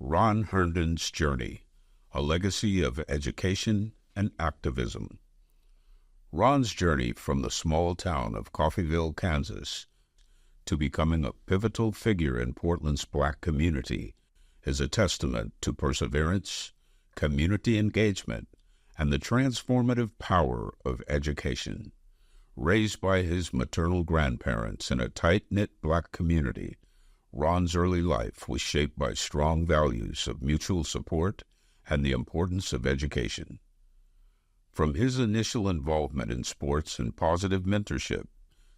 Ron Herndon's Journey, a Legacy of Education and Activism. Ron's journey from the small town of Coffeyville, Kansas, to becoming a pivotal figure in Portland's Black community is a testament to perseverance, community engagement, and the transformative power of education. Raised by his maternal grandparents in a tight-knit Black community, Ron's early life was shaped by strong values of mutual support and the importance of education. From his initial involvement in sports and positive mentorship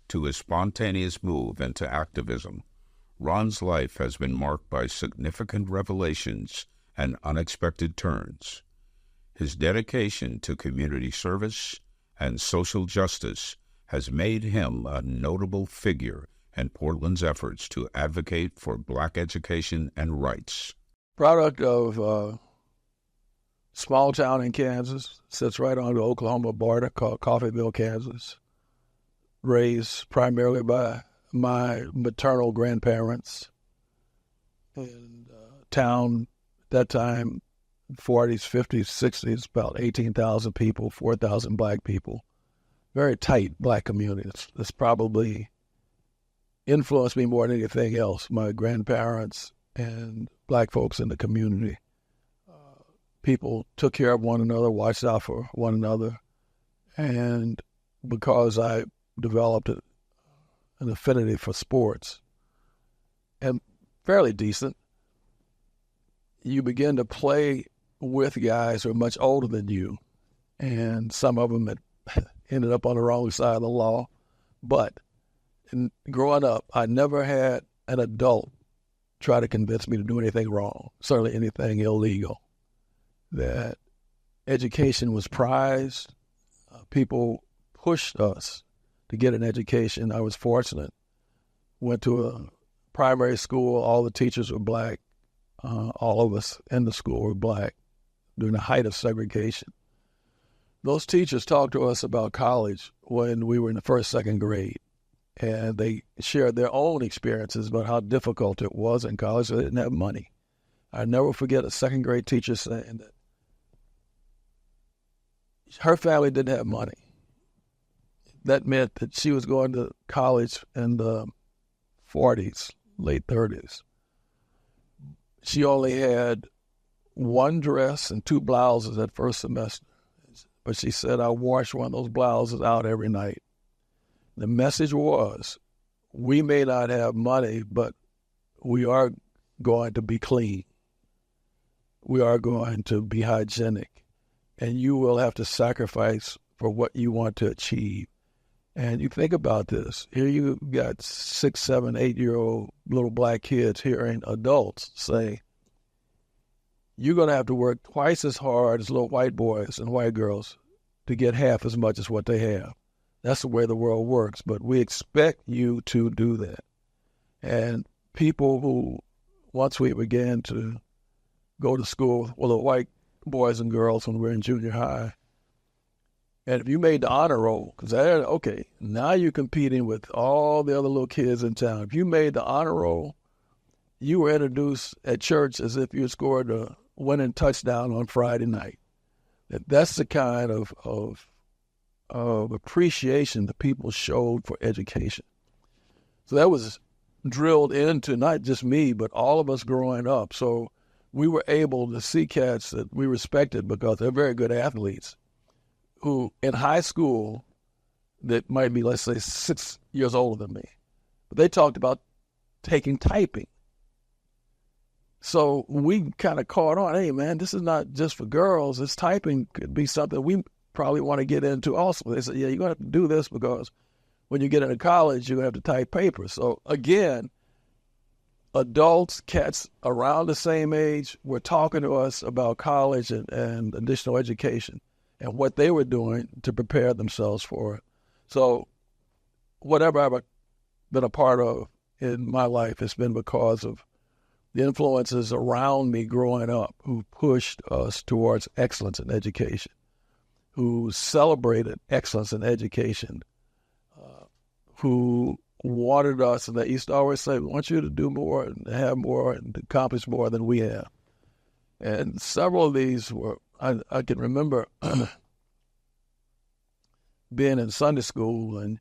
to his spontaneous move into activism, Ron's life has been marked by significant revelations and unexpected turns. His dedication to community service and social justice has made him a notable figure in Portland's efforts to advocate for Black education and rights. Product of small town in Kansas, sits right on the Oklahoma border, called Coffeyville, Kansas. Raised primarily by my maternal grandparents. In town at that time, 40s, 50s, 60s, about 18,000 people, 4,000 Black people. Very tight Black community. It's probably influenced me more than anything else, my grandparents and Black folks in the community. People took care of one another, watched out for one another, and because I developed an affinity for sports, and fairly decent, you begin to play with guys who are much older than you, and some of them had ended up on the wrong side of the law, but growing up, I never had an adult try to convince me to do anything wrong, certainly anything illegal. That education was prized. People pushed us to get an education. I was fortunate. Went to a primary school. All the teachers were Black. All of us in the school were Black during the height of segregation. Those teachers talked to us about college when we were in the first, second grade. And they shared their own experiences about how difficult it was in college. They didn't have money. I never forget a second grade teacher saying that her family didn't have money. That meant that she was going to college in the 40s, late 30s. She only had one dress and two blouses that first semester. But she said, I wash one of those blouses out every night. The message was, we may not have money, but we are going to be clean. We are going to be hygienic. And you will have to sacrifice for what you want to achieve. And you think about this. Here you got 6, 7, 8-year-old little Black kids hearing adults say, you're going to have to work twice as hard as little white boys and white girls to get half as much as what they have. That's the way the world works, but we expect you to do that. And people who, once we began to go to school, well, the white boys and girls when we were in junior high, and if you made the honor roll, because okay, now you're competing with all the other little kids in town. If you made the honor roll, you were introduced at church as if you had scored a winning touchdown on Friday night. That's the kind of appreciation that people showed for education. So that was drilled into not just me, but all of us growing up. So we were able to see cats that we respected because they're very good athletes who in high school that might be, let's say, 6 years older than me. But they talked about taking typing. So we kind of caught on, hey, man, this is not just for girls. This typing could be something we probably want to get into also. They said, yeah, you're going to have to do this because when you get into college, you're going to have to type papers. So again, adults, cats around the same age, were talking to us about college and additional education and what they were doing to prepare themselves for it. So whatever I've been a part of in my life has been because of the influences around me growing up who pushed us towards excellence in education, who celebrated excellence in education, who wanted us, and they used to always say, we want you to do more and have more and accomplish more than we have. And several of these were, I can remember being in Sunday school and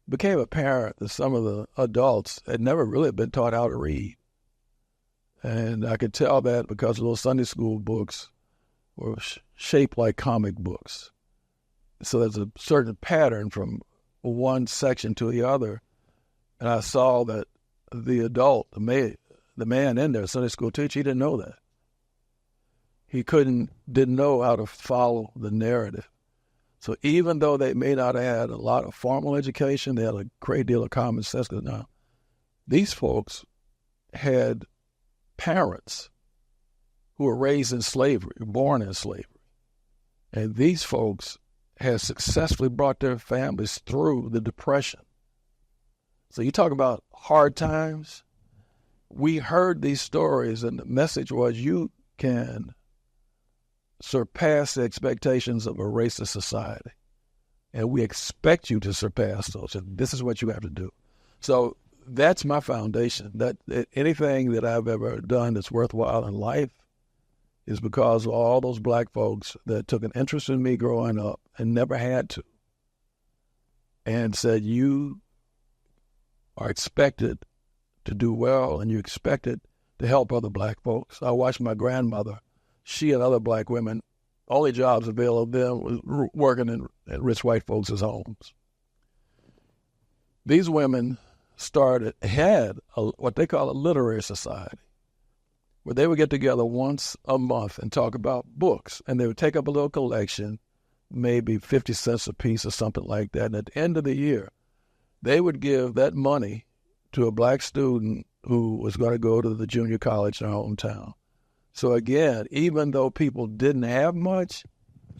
became apparent that some of the adults had never really been taught how to read. And I could tell that because those Sunday school books were shaped like comic books. So there's a certain pattern from one section to the other. And I saw that the adult, the man in there, Sunday school teacher, he didn't know that. He didn't know how to follow the narrative. So even though they may not have had a lot of formal education, they had a great deal of common sense. Now, these folks had parents who were raised in slavery, born in slavery. And these folks had successfully brought their families through the Depression. So you talk about hard times. We heard these stories, and the message was you can surpass the expectations of a racist society. And we expect you to surpass those. And this is what you have to do. So that's my foundation. That anything that I've ever done that's worthwhile in life is because of all those black folks that took an interest in me growing up and never had to, and said, you are expected to do well and you're expected to help other black folks. I watched my grandmother, she and other black women, only jobs available to them was working in rich white folks' homes. These women had what they call a literary society, where they would get together once a month and talk about books. And they would take up a little collection, maybe 50 cents a piece or something like that. And at the end of the year, they would give that money to a black student who was going to go to the junior college in our hometown. So again, even though people didn't have much,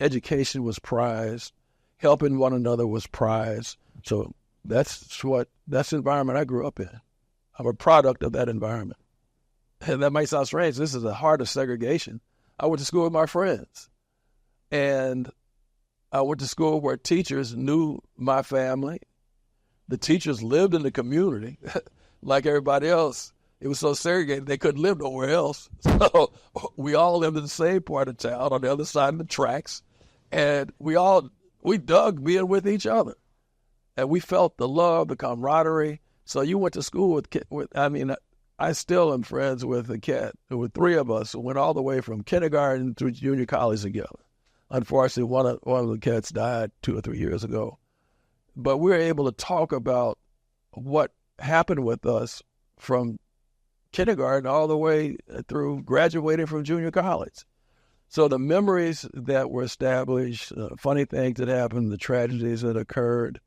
education was prized, helping one another was prized. So that's the environment I grew up in. I'm a product of that environment. And that might sound strange. This is the heart of segregation. I went to school with my friends. And I went to school where teachers knew my family. The teachers lived in the community like everybody else. It was so segregated they couldn't live nowhere else. So we all lived in the same part of town on the other side of the tracks. And we dug being with each other. And we felt the love, the camaraderie. So you went to school I still am friends with a cat. There were three of us who went all the way from kindergarten through junior college together. Unfortunately, one of the cats died 2 or 3 years ago. But we were able to talk about what happened with us from kindergarten all the way through graduating from junior college. So the memories that were established, funny things that happened, the tragedies that occurred,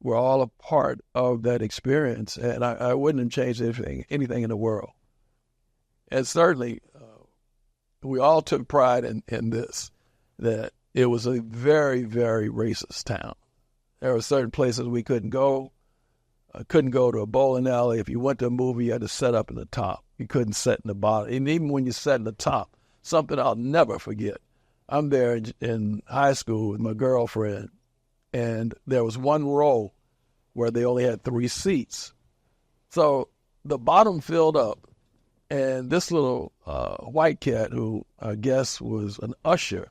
were all a part of that experience. And I wouldn't have changed anything in the world. And certainly, we all took pride in this, that it was a very, very racist town. There were certain places we couldn't go. Couldn't go to a bowling alley. If you went to a movie, you had to set up in the top. You couldn't sit in the bottom. And even when you sat in the top, something I'll never forget. I'm there in high school with my girlfriend, and there was one row where they only had 3 seats. So the bottom filled up, and this little white cat, who I guess was an usher,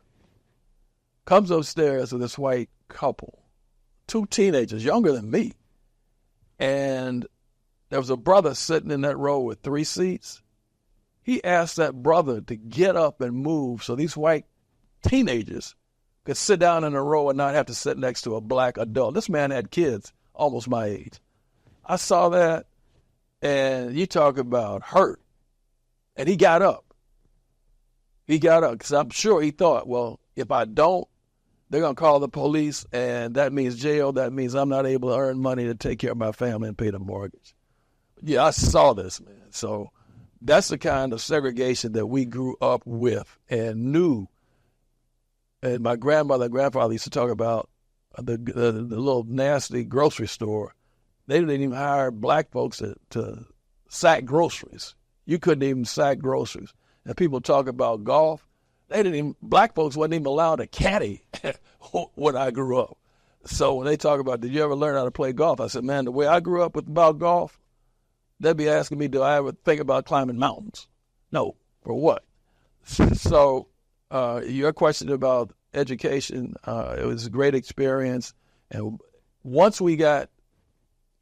comes upstairs with this white couple, 2 teenagers, younger than me. And there was a brother sitting in that row with 3 seats. He asked that brother to get up and move so these white teenagers could sit down in a row and not have to sit next to a black adult. This man had kids almost my age. I saw that, and you talk about hurt. And he got up. He got up because I'm sure he thought, well, if I don't, they're going to call the police, and that means jail. That means I'm not able to earn money to take care of my family and pay the mortgage. Yeah, I saw this, man. So that's the kind of segregation that we grew up with and knew. And my grandmother and grandfather used to talk about the little nasty grocery store. They didn't even hire black folks to sack groceries. You couldn't even sack groceries. And people talk about golf. Black folks wasn't even allowed to caddy when I grew up. So when they talk about, did you ever learn how to play golf? I said, man, the way I grew up about golf, they'd be asking me, do I ever think about climbing mountains? No. For what? So your question about education, it was a great experience. And once we got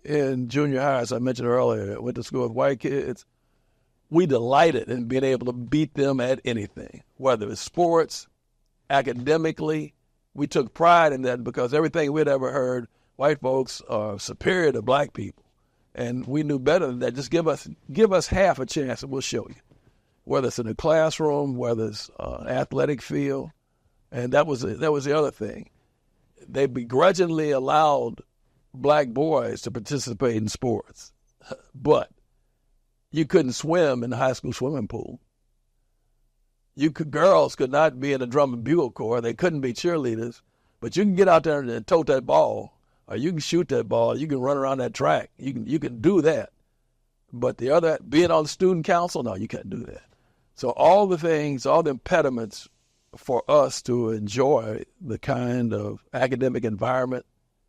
in junior high, as I mentioned earlier, went to school with white kids, we delighted in being able to beat them at anything, whether it's sports, academically. We took pride in that because everything we'd ever heard, white folks are superior to black people. And we knew better than that. Just give us half a chance and we'll show you, whether it's in the classroom, whether it's athletic field. And that was the other thing. They begrudgingly allowed black boys to participate in sports, but you couldn't swim in the high school swimming pool. Girls could not be in the drum and bugle corps. They couldn't be cheerleaders, but you can get out there and tote that ball, or you can shoot that ball. You can run around that track. You can do that. But the other, being on the student council, no, you can't do that. So all the things, all the impediments for us to enjoy the kind of academic environment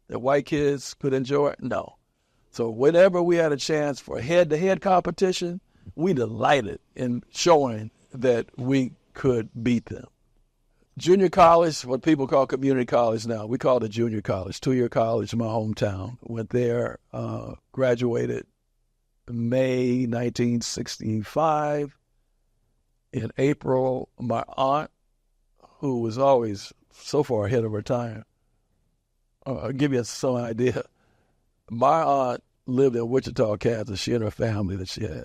that white kids could enjoy, no. So whenever we had a chance for head-to-head competition, we delighted in showing that we could beat them. Junior college, what people call community college now, we call it junior college, 2-year college in my hometown. Went there, graduated May 1965. In April, my aunt, who was always so far ahead of her time, I'll give you some idea. My aunt lived in Wichita, Kansas, she and her family that she had.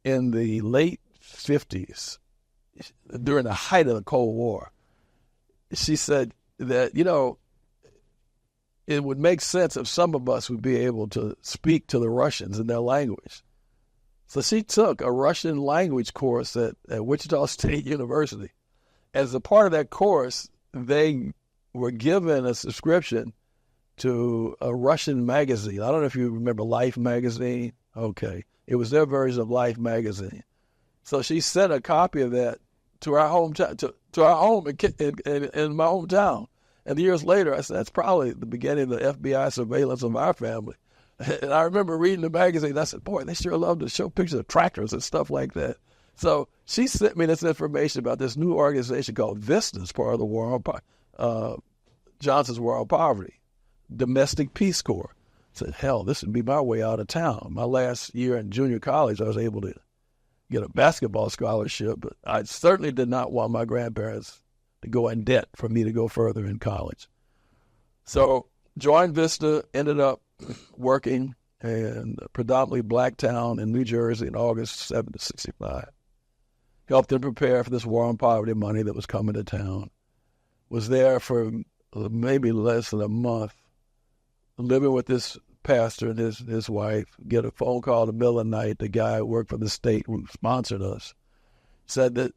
In the late 50s, during the height of the Cold War, she said that, it would make sense if some of us would be able to speak to the Russians in their language. So she took a Russian language course at Wichita State University. As a part of that course, they were given a subscription to a Russian magazine. I don't know if you remember Life magazine. Okay. It was their version of Life magazine. So she sent a copy of that to our hometown, to our home in my hometown. And years later, I said, that's probably the beginning of the FBI surveillance of our family. And I remember reading the magazine. I said, boy, they sure love to show pictures of tractors and stuff like that. So she sent me this information about this new organization called VISTA's part of the War on Johnson's War on Poverty, Domestic Peace Corps. I said, hell, this would be my way out of town. My last year in junior college, I was able to get a basketball scholarship, but I certainly did not want my grandparents to go in debt for me to go further in college. So joined Vista, ended up working in a predominantly black town in New Jersey in August 1965. Helped them prepare for this war on poverty money that was coming to town. Was there for maybe less than a month, living with this pastor and his wife. Get a phone call in the middle of the night. The guy who worked for the state who sponsored us said that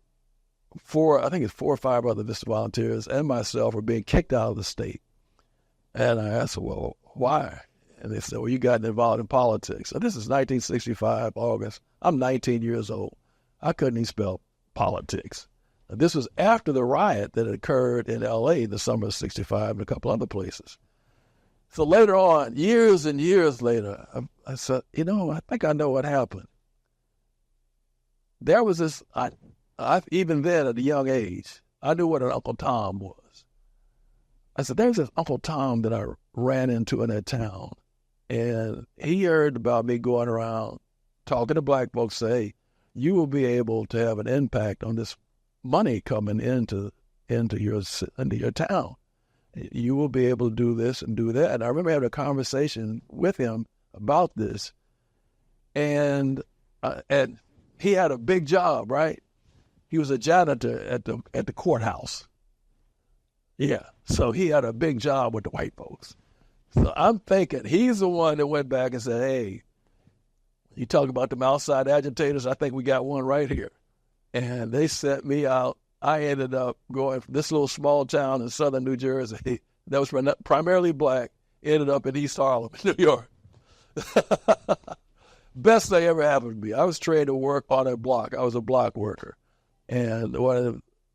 four or five other Vista volunteers and myself were being kicked out of the state. And I asked, well, why? And they said, well, you got involved in politics. So this is 1965, August. I'm 19 years old. I couldn't even spell politics. Now, this was after the riot that had occurred in L.A. the summer of 65 and a couple other places. So later on, years and years later, I said, I think I know what happened. There was this, even then at a young age, I knew what an Uncle Tom was. I said, there's this Uncle Tom that I ran into in that town. And he heard about me going around talking to black folks, say, you will be able to have an impact on this money coming into your town. You will be able to do this and do that. And I remember having a conversation with him about this. And he had a big job, right? He was a janitor at the courthouse. Yeah, so he had a big job with the white folks. So I'm thinking he's the one that went back and said, hey, you talk about them outside agitators, I think we got one right here. And they sent me out. I ended up going from this little small town in southern New Jersey that was primarily black, ended up in East Harlem, New York. Best thing ever happened to me. I was trained to work on a block. I was a block worker. And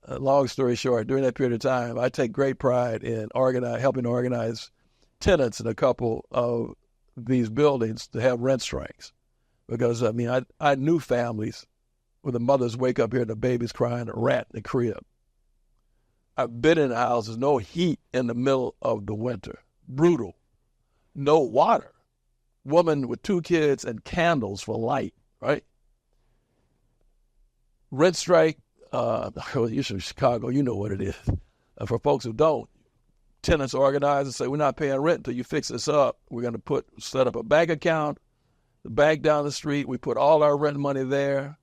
long story short, during that period of time, I take great pride in helping organize tenants in a couple of these buildings to have rent strikes. Because, I knew families where the mothers wake up here and the baby's crying, a rat in the crib. I've been in houses, no heat in the middle of the winter, brutal, no water, woman with 2 kids and candles for light, right? Rent strike, you're from Chicago, you know what it is. For folks who don't, tenants organize and say, we're not paying rent until you fix this up. We're going to set up a bank account, the bank down the street. We put all our rent money there.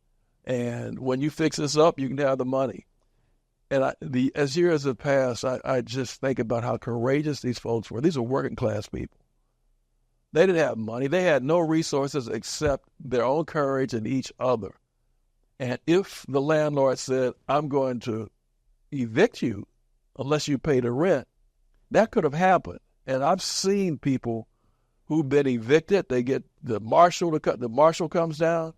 And when you fix this up, you can have the money. And as years have passed, I just think about how courageous these folks were. These are working class people. They didn't have money. They had no resources except their own courage and each other. And if the landlord said, I'm going to evict you unless you pay the rent, that could have happened. And I've seen people who've been evicted. They get the marshal comes down,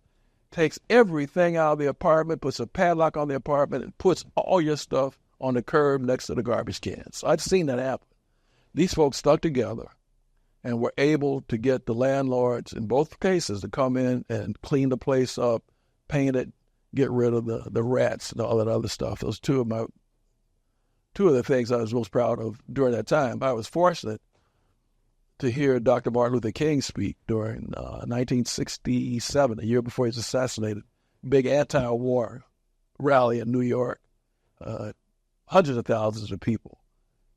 takes everything out of the apartment, puts a padlock on the apartment, and puts all your stuff on the curb next to the garbage cans. I've seen that happen. These folks stuck together and were able to get the landlords in both cases to come in and clean the place up, paint it, get rid of the rats and all that other stuff. Those two of the things I was most proud of during that time. I was fortunate to hear Dr. Martin Luther King speak during 1967, the year before he was assassinated. Big anti-war rally in New York, hundreds of thousands of people.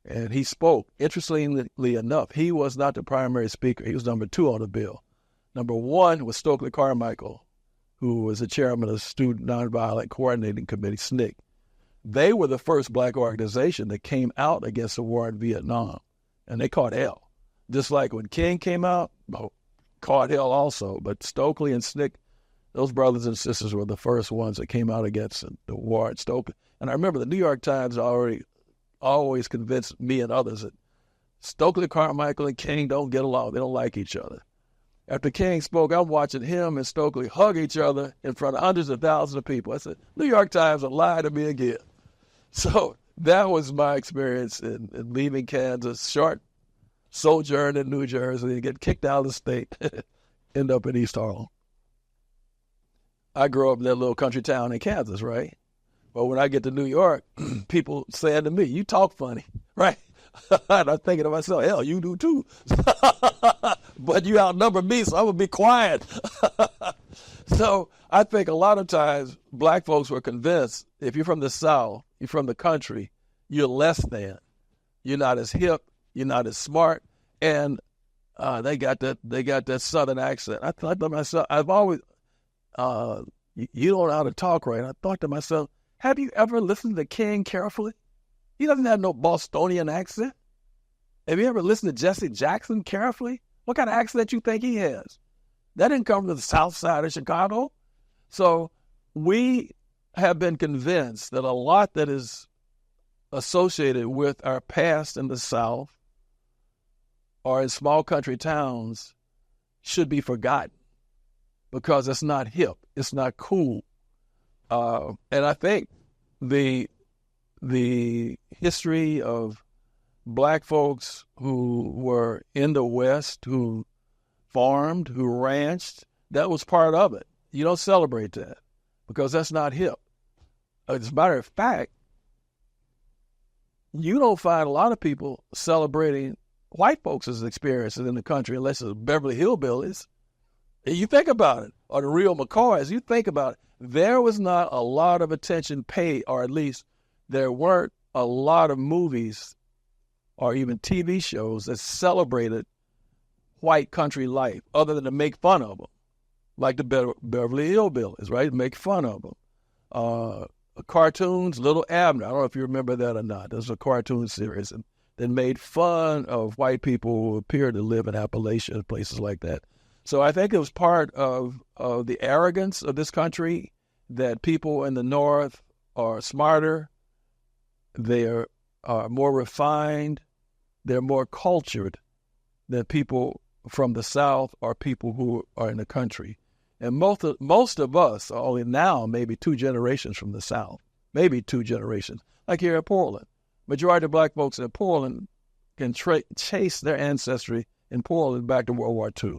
And he spoke. Interestingly enough, he was not the primary speaker. He was number 2 on the bill. Number 1 was Stokely Carmichael, who was the chairman of the Student Nonviolent Coordinating Committee, SNCC. They were the first black organization that came out against the war in Vietnam, and they caught hell. Just like when King came out, caught hell also. But Stokely and SNCC, those brothers and sisters were the first ones that came out against the war at Stokely. And I remember the New York Times always convinced me and others that Stokely Carmichael and King don't get along. They don't like each other. After King spoke, I'm watching him and Stokely hug each other in front of hundreds of thousands of people. I said, New York Times will lie to me again. So that was my experience in leaving Kansas, short sojourn in New Jersey, and get kicked out of the state, end up in East Harlem. I grew up in that little country town in Kansas, right? But when I get to New York, people saying to me, you talk funny, right? And I'm thinking to myself, hell, you do too. But you outnumber me, so I'm going to be quiet. So I think a lot of times black folks were convinced if you're from the South, you're from the country, you're less than. You're not as hip, you're not as smart, and they got that Southern accent. I thought to myself, I've always, you don't know how to talk right. I thought to myself, have you ever listened to King carefully? He doesn't have no Bostonian accent. Have you ever listened to Jesse Jackson carefully? What kind of accent you think he has? That didn't come from the South Side of Chicago. So we have been convinced that a lot that is associated with our past in the South or in small country towns should be forgotten because it's not hip, it's not cool. And I think the history of black folks who were in the West, who farmed, who ranched, that was part of it. You don't celebrate that because that's not hip. As a matter of fact, you don't find a lot of people celebrating white folks' experiences in the country unless it's Beverly Hillbillies. You think about it, or the real McCoys, you think about it. There was not a lot of attention paid, or at least there weren't a lot of movies or even TV shows that celebrated white country life other than to make fun of them, like the Beverly Hillbillies, right? Make fun of them. Cartoons, Little Abner, I don't know if you remember that or not. There's a cartoon series that made fun of white people who appeared to live in Appalachia and places like that. So I think it was part of the arrogance of this country that people in the North are smarter, they are more refined, they're more cultured than people from the South or people who are in the country. And most of us are only now maybe 2 generations from the South, maybe 2 generations, like here in Portland. Majority of black folks in Portland can chase their ancestry in Portland back to World War II.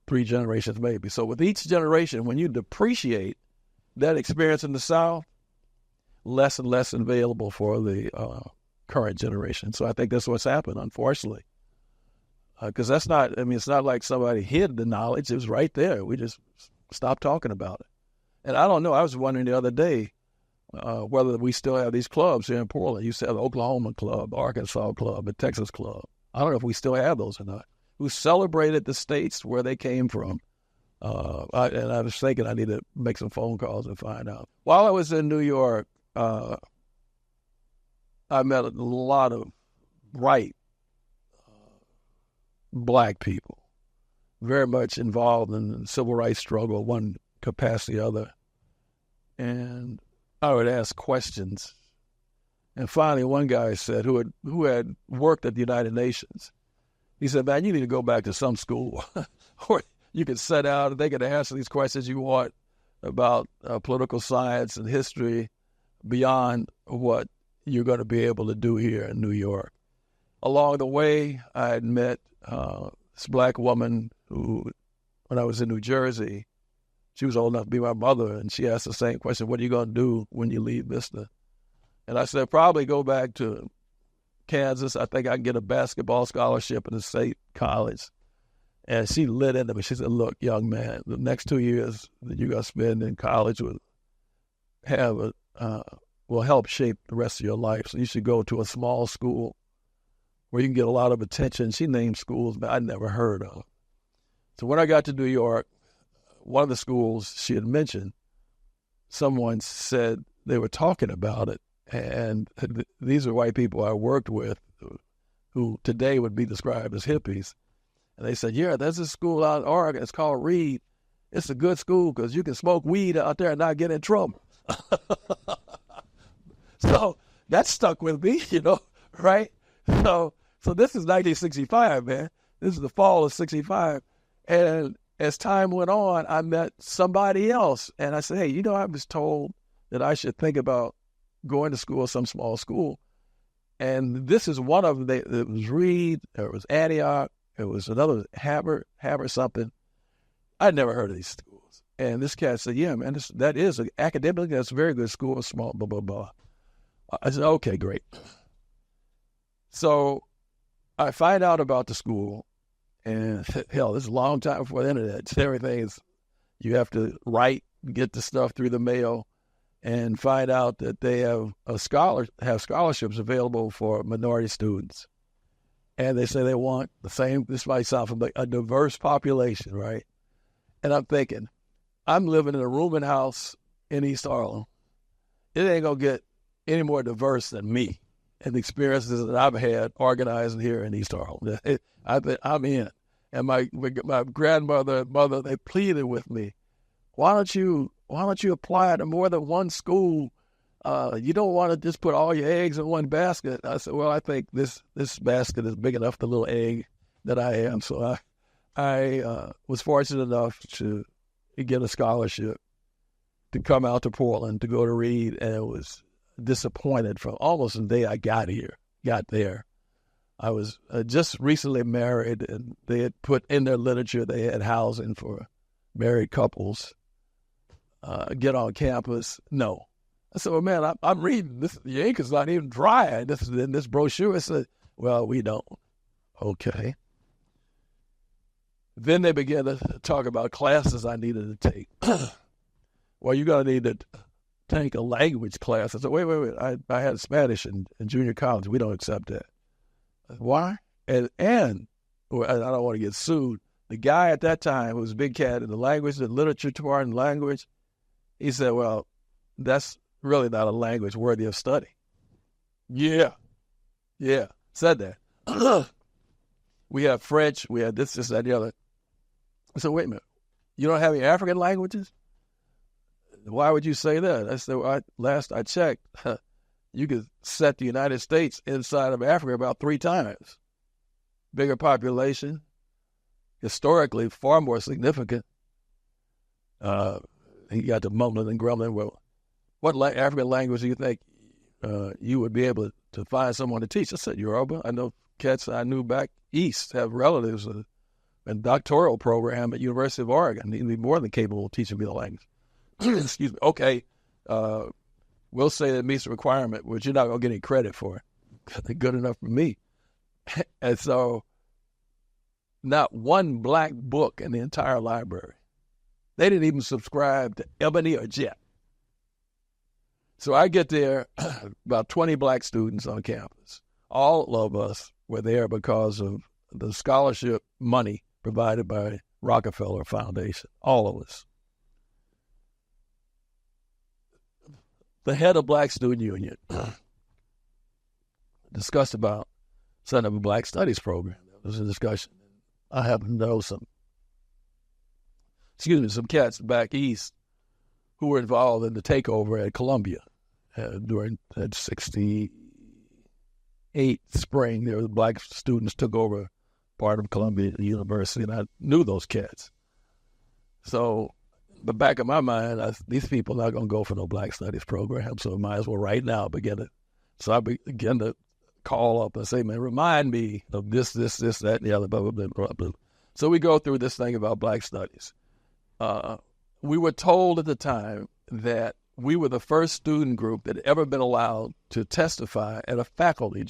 3 generations maybe. So with each generation, when you depreciate that experience in the South, less and less available for the current generation. So I think that's what's happened, unfortunately. Because it's not like somebody hid the knowledge. It was right there. We just stopped talking about it. And I don't know. I was wondering the other day whether we still have these clubs here in Portland. You said the Oklahoma Club, Arkansas Club, the Texas Club. I don't know if we still have those or not. Who celebrated the states where they came from. And I was thinking I need to make some phone calls and find out. While I was in New York, I met a lot of bright black people, very much involved in the civil rights struggle, one capacity or other. And I would ask questions. And finally, one guy said, who had worked at the United Nations, he said, man, you need to go back to some school where you can sit out and they can answer these questions you want about political science and history beyond what you're going to be able to do here in New York. Along the way, I had met this black woman who, when I was in New Jersey, she was old enough to be my mother, and she asked the same question, what are you going to do when you leave Vista? And I said, probably go back to Kansas. I think I can get a basketball scholarship at a state college. And she lit into me. She said, look, young man, the next 2 years that you're going to spend in college will help shape the rest of your life. So you should go to a small school where you can get a lot of attention. She named schools that I'd never heard of. So when I got to New York, one of the schools she had mentioned, someone said they were talking about it. And these are white people I worked with who today would be described as hippies. And they said, yeah, there's a school out in Oregon. It's called Reed. It's a good school because you can smoke weed out there and not get in trouble. So that stuck with me, right? So this is 1965, man. This is the fall of 65. And as time went on, I met somebody else. And I said, hey, I was told that I should think about going to school, some small school. And this is one of them. It was Reed, it was Antioch, it was another Haber something. I'd never heard of these schools. And this cat said, yeah, man, that is academically, that's a very good school, small, blah, blah, blah. I said, okay, great. So I find out about the school, and hell, this is a long time before the internet. Everything is, you have to write, get the stuff through the mail, and find out that they have scholarships available for minority students. And they say they want the same, this might sound familiar, a diverse population, right? And I'm thinking, I'm living in a rooming house in East Harlem. It ain't going to get any more diverse than me and the experiences that I've had organizing here in East Harlem. I'm in. And my grandmother and mother, they pleaded with me, why don't you apply to more than one school? You don't want to just put all your eggs in one basket. I said, well, I think this basket is big enough, the little egg that I am. So I was fortunate enough to get a scholarship to come out to Portland to go to Reed, and it was disappointed from almost the day I got there. I was just recently married, and they had put in their literature they had housing for married couples. Get on campus. No. I said, well, man, I'm reading this. The ink is not even dry. In this brochure, it said, well, we don't. Okay. Then they began to talk about classes I needed to take. Well, you're going to need to take a language class. I said, wait. I had Spanish in junior college. We don't accept that. Why? And well, I don't want to get sued. The guy at that time who was a big cat in the language, the literature department language, he said, well, that's really not a language worthy of study. Yeah, said that. We have French, we have this, that, the other. I said, wait a minute, you don't have any African languages? Why would you say that? I said, well, last I checked, you could set the United States inside of Africa about 3 times. Bigger population, historically far more significant. He got to mumbling and grumbling. Well, what African language do you think you would be able to find someone to teach? I said, Yoruba. I know cats I knew back east have relatives and doctoral program at University of Oregon. He'd be more than capable of teaching me the language. Excuse me. Okay, we'll say that meets the requirement, but you're not going to get any credit for it. Good enough for me. And so not one black book in the entire library. They didn't even subscribe to Ebony or Jet. So I get there, about 20 black students on campus. All of us were there because of the scholarship money provided by Rockefeller Foundation. All of us. The head of Black Student Union discussed about setting up a Black Studies program. There was a discussion. I happen to know some cats back east who were involved in the takeover at Columbia during that 68 spring. There were black students took over part of Columbia University, and I knew those cats. So the back of my mind, these people are not going to go for no Black Studies program, so I might as well right now begin it. So I began to call up and say, man, remind me of this, that, and the other, blah, blah, blah, blah, blah. So we go through this thing about Black Studies. We were told at the time that we were the first student group that had ever been allowed to testify at a faculty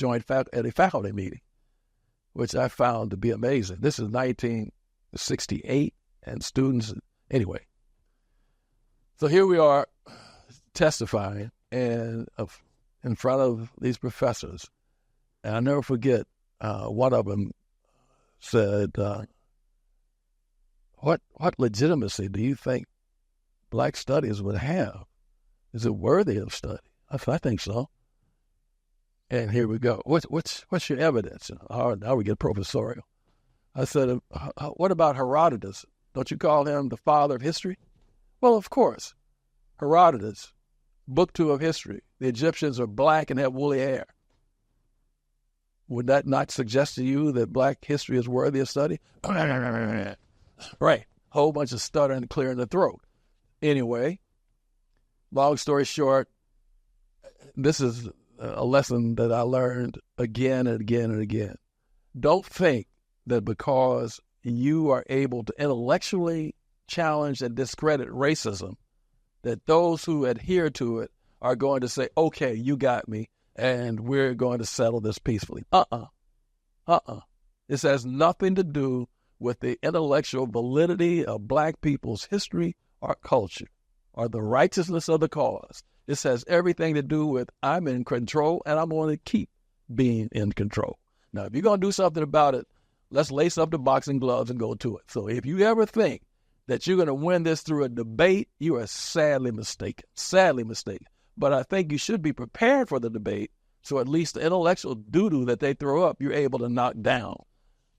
meeting, which I found to be amazing. This is 1968, and students, anyway. So here we are testifying and in front of these professors. And I'll never forget, one of them said, what legitimacy do you think Black Studies would have? Is it worthy of study? I think so. And here we go. What's your evidence? Now we get professorial. I said, what about Herodotus? Don't you call him the father of history? Well, of course. Herodotus, book 2 of history. The Egyptians are black and have woolly hair. Would that not suggest to you that black history is worthy of study? Right. Whole bunch of stuttering and clearing the throat. Anyway, long story short, this is a lesson that I learned again and again and again. Don't think that because you are able to intellectually challenge and discredit racism, that those who adhere to it are going to say, okay, you got me, and we're going to settle this peacefully. This has nothing to do with the intellectual validity of black people's history or culture or the righteousness of the cause. This has everything to do with I'm in control and I'm going to keep being in control. Now, if you're going to do something about it, let's lace up the boxing gloves and go to it. So if you ever think that you're going to win this through a debate, you are sadly mistaken. But I think you should be prepared for the debate, so at least the intellectual doo-doo that they throw up, you're able to knock down.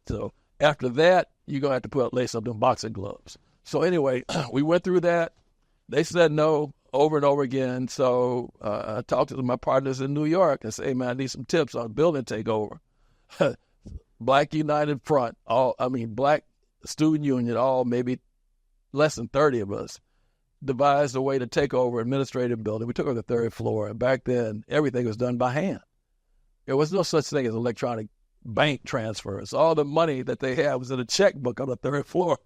So after that, you're going to have to lace up them boxing gloves. So anyway, we went through that. They said no over and over again. So I talked to my partners in New York and said, hey, man, I need some tips on building takeover. Black United Front, Black Student Union, all maybe less than 30 of us, devised a way to take over administrative building. We took over the 3rd floor, and back then, everything was done by hand. There was no such thing as electronic bank transfers. All the money that they had was in a checkbook on the 3rd floor.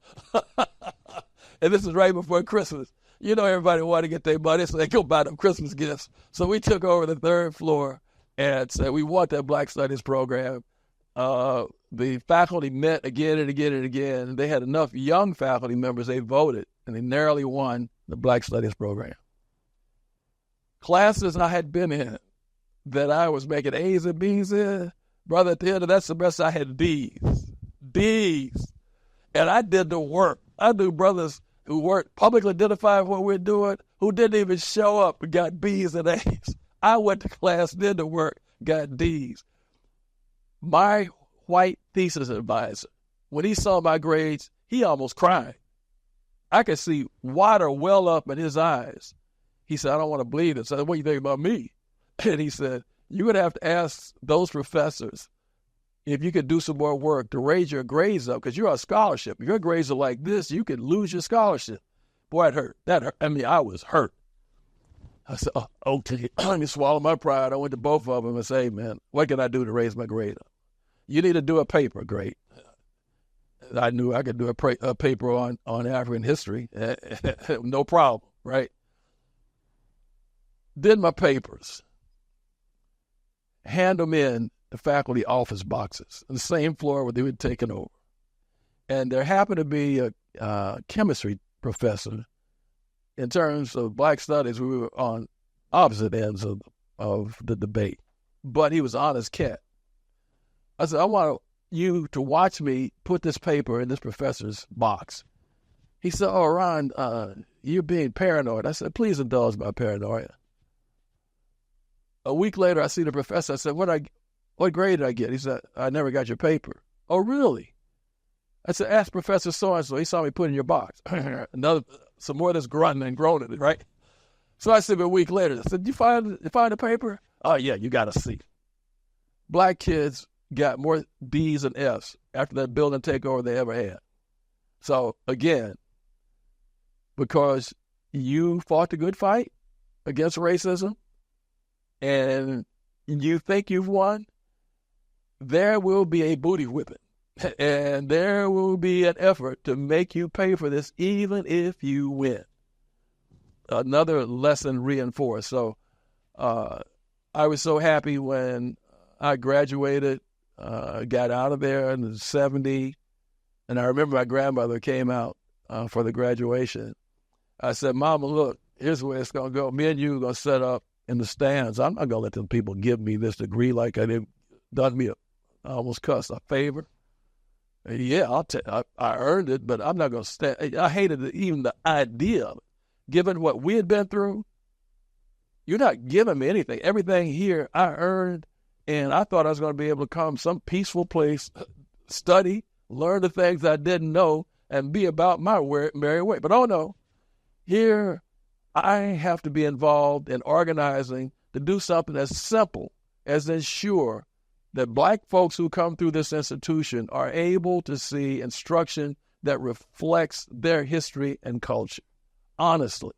And this is right before Christmas. You know, everybody wanted to get their money, so they go buy them Christmas gifts. So we took over the 3rd floor and said, we want that Black Studies program. The faculty met again and again and again. They had enough young faculty members, they voted, and they narrowly won the Black Studies program. Classes I had been in that I was making A's and B's in, brother, at the end of that semester, I had D's. And I did the work. I knew brothers who weren't publicly identified what we're doing, who didn't even show up and got B's and A's. I went to class, did the work, got D's. My white thesis advisor, when he saw my grades, he almost cried. I could see water well up in his eyes. He said, I don't want to believe this. I said, what do you think about me? And he said, you're going to have to ask those professors if you could do some more work to raise your grades up, because you're on scholarship. If your grades are like this, you could lose your scholarship. Boy, it hurt. That hurt. I mean, I was hurt. I said, oh, okay, let me swallow my pride. I went to both of them and said, hey, man, what can I do to raise my grade up? You need to do a paper, great. I knew I could do a paper on African history, no problem, right? Did my papers, hand them in the faculty office boxes, on the same floor where they were taken over. And there happened to be a chemistry professor. In terms of black studies, we were on opposite ends of the debate, but he was an honest cat. I said, I want you to watch me put this paper in this professor's box. He said, oh, Ron, you're being paranoid. I said, please indulge my paranoia. A week later, I see the professor. I said, what grade did I get? He said, I never got your paper. Oh, really? I said, ask Professor so-and-so. He saw me put it in your box. Some more of this grunting and groaning, right? So I said a week later, I said, you find the paper? Oh, yeah, you got a C. Black kids got more B's and F's after that building takeover they ever had. So, again, because you fought the good fight against racism and you think you've won, there will be a booty whipping. And there will be an effort to make you pay for this, even if you win. Another lesson reinforced. So I was so happy when I graduated, got out of there in the 70s. And I remember my grandmother came out for the graduation. I said, Mama, look, here's the way it's going to go. Me and you are going to set up in the stands. I'm not going to let them people give me this degree like they've done me I almost cussed, a favor. Yeah, I earned it, but I'm not going to stand. I hated even the idea of it. Given what we had been through, you're not giving me anything. Everything here I earned, and I thought I was going to be able to come some peaceful place, study, learn the things I didn't know, and be about my merry way. But oh no, here I have to be involved in organizing to do something as simple as ensure that black folks who come through this institution are able to see instruction that reflects their history and culture. Honestly.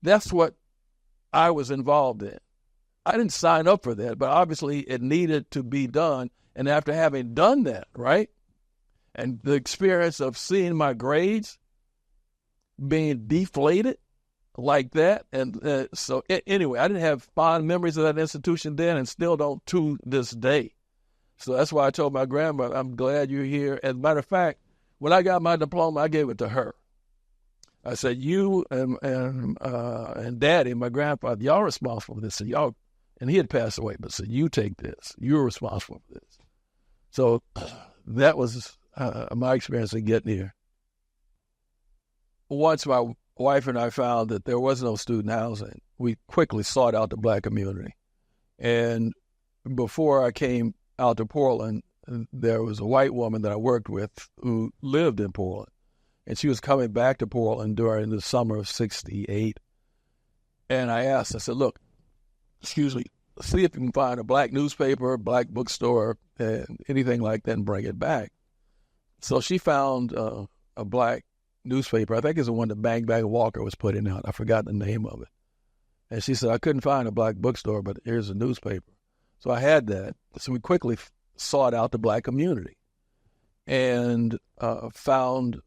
That's what I was involved in. I didn't sign up for that, but obviously it needed to be done. And after having done that, right, and the experience of seeing my grades being deflated like that. And so anyway, I didn't have fond memories of that institution then and still don't to this day. So that's why I told my grandmother, I'm glad you're here. As a matter of fact, when I got my diploma, I gave it to her. I said, you and Daddy, my grandfather, y'all responsible for this. And he had passed away, but said, you take this. You're responsible for this. So that was my experience in getting here. Once my wife and I found that there was no student housing, we quickly sought out the black community. And before I came out to Portland, there was a white woman that I worked with who lived in Portland. And she was coming back to Portland during the summer of '68. And I asked, I said, look, excuse me, see if you can find a black newspaper, black bookstore, and anything like that and bring it back. So she found a black newspaper. I think it's the one that Bang Bang Walker was putting out. I forgot the name of it. And she said, I couldn't find a black bookstore, but here's a newspaper. So I had that. So we quickly sought out the black community and found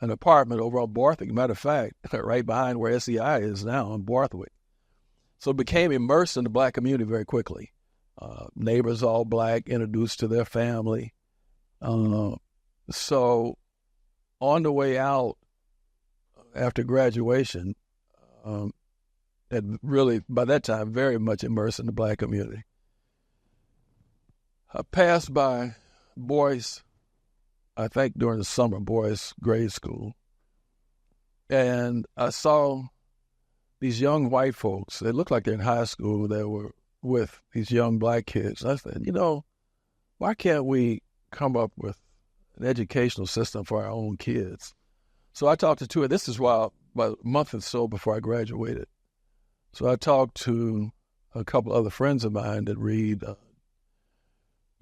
an apartment over on Borthwick. Matter of fact, right behind where SEI is now on Borthwick. So became immersed in the black community very quickly. Neighbors all black, introduced to their family. So on the way out after graduation, and really by that time very much immersed in the black community. I passed by boys, I think during the summer, boys' grade school, and I saw these young white folks. They looked like they're in high school. They were with these young black kids. I said, why can't we come up with an educational system for our own kids? So I talked to two, this is about a month or so before I graduated. So I talked to a couple other friends of mine that read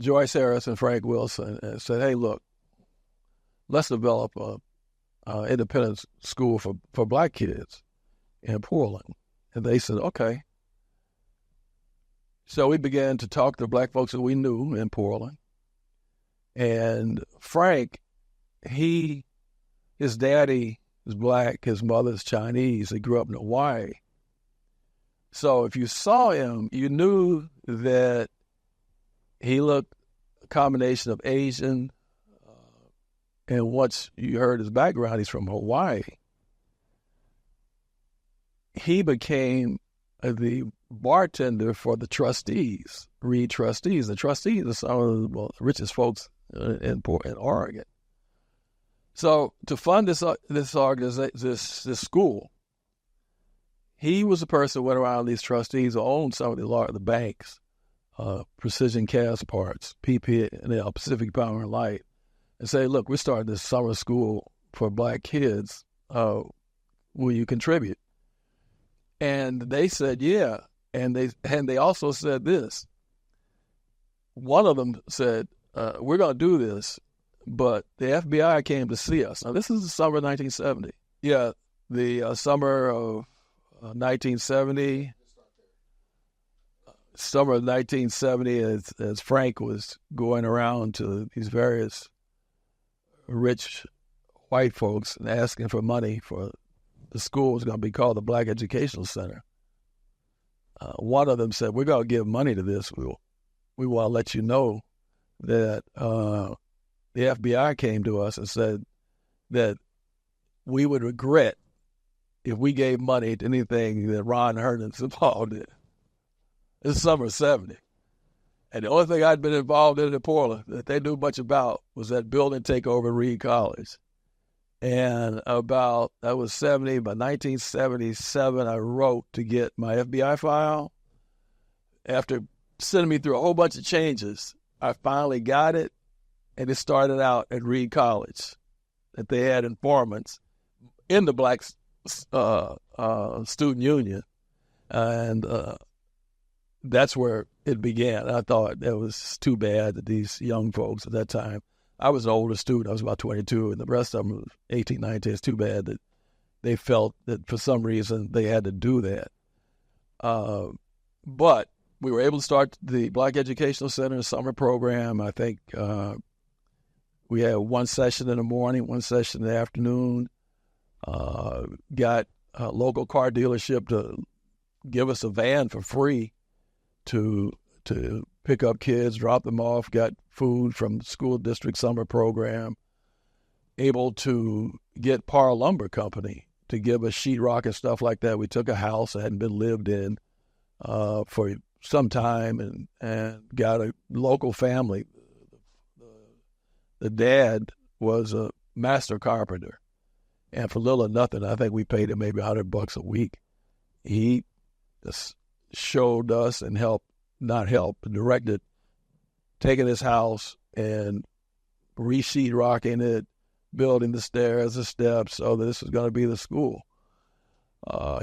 Joyce Harris and Frank Wilson and said, hey, look, let's develop a independent school for black kids in Portland. And they said, okay. So we began to talk to black folks that we knew in Portland. And Frank, his daddy is black, his mother's Chinese. He grew up in Hawaii. So if you saw him, you knew that he looked a combination of Asian, and once you heard his background, he's from Hawaii. He became the bartender for the trustees, Reed trustees. The trustees are some of the richest folks in Oregon. So to fund this school, he was the person who went around these trustees who owned some of the banks, Precision Cast Parts, PP, Pacific Power and Light, and say, look, we're starting this summer school for black kids. Will you contribute? And they said, yeah. And they also said this. One of them said, we're going to do this, but the FBI came to see us. Now, this is the summer of 1970. Yeah, the summer of 1970. Summer of 1970, as Frank was going around to these various rich white folks and asking for money for the school was going to be called the Black Educational Center. One of them said, we're going to give money to this. We want to let you know that the FBI came to us and said that we would regret if we gave money to anything that Ron Herndon's involved in. It's summer of 70. And the only thing I'd been involved in Portland that they knew much about was that building takeover at Reed College. And that was 70, by 1977, I wrote to get my FBI file. After sending me through a whole bunch of changes, I finally got it, and it started out at Reed College, that they had informants in the Black Student Union, and that's where it began. I thought that was too bad that these young folks at that time, I was an older student, I was about 22, and the rest of them was 18, 19. It's too bad that they felt that for some reason they had to do that. But we were able to start the Black Educational Center summer program. I think we had one session in the morning, one session in the afternoon. Got a local car dealership to give us a van for free to pick up kids, drop them off, got food from the school district summer program, able to get Par Lumber Company to give us sheetrock and stuff like that. We took a house that hadn't been lived in for some time and got a local family. The dad was a master carpenter, and for little or nothing, I think we paid him maybe $100 a week. He just showed us and directed taking his house and re-sheetrocking it, building the stairs, the steps, so this was going to be the school.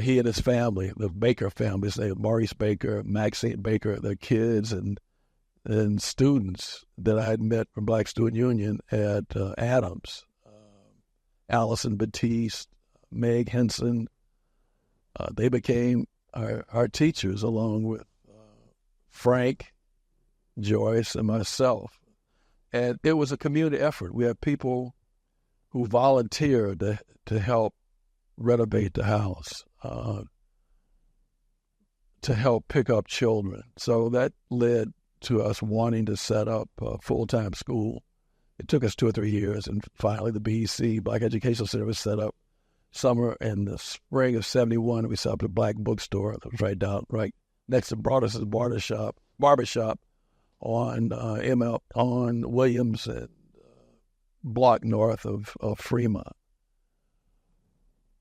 He and his family, the Baker family, his name was Maurice Baker, Maxine Baker, their kids and students that I had met from Black Student Union at Adams, Allison Batiste, Meg Henson. They became our teachers along with Frank, Joyce, and myself. And it was a community effort. We had people who volunteered to help renovate the house, to help pick up children. So that led to us wanting to set up a full-time school. It took us 2 or 3 years, and finally the BEC, Black Educational Center, was set up summer and the spring of 71. We set up a black bookstore that was right next to Broadus' barbershop on Williams and block north of Fremont.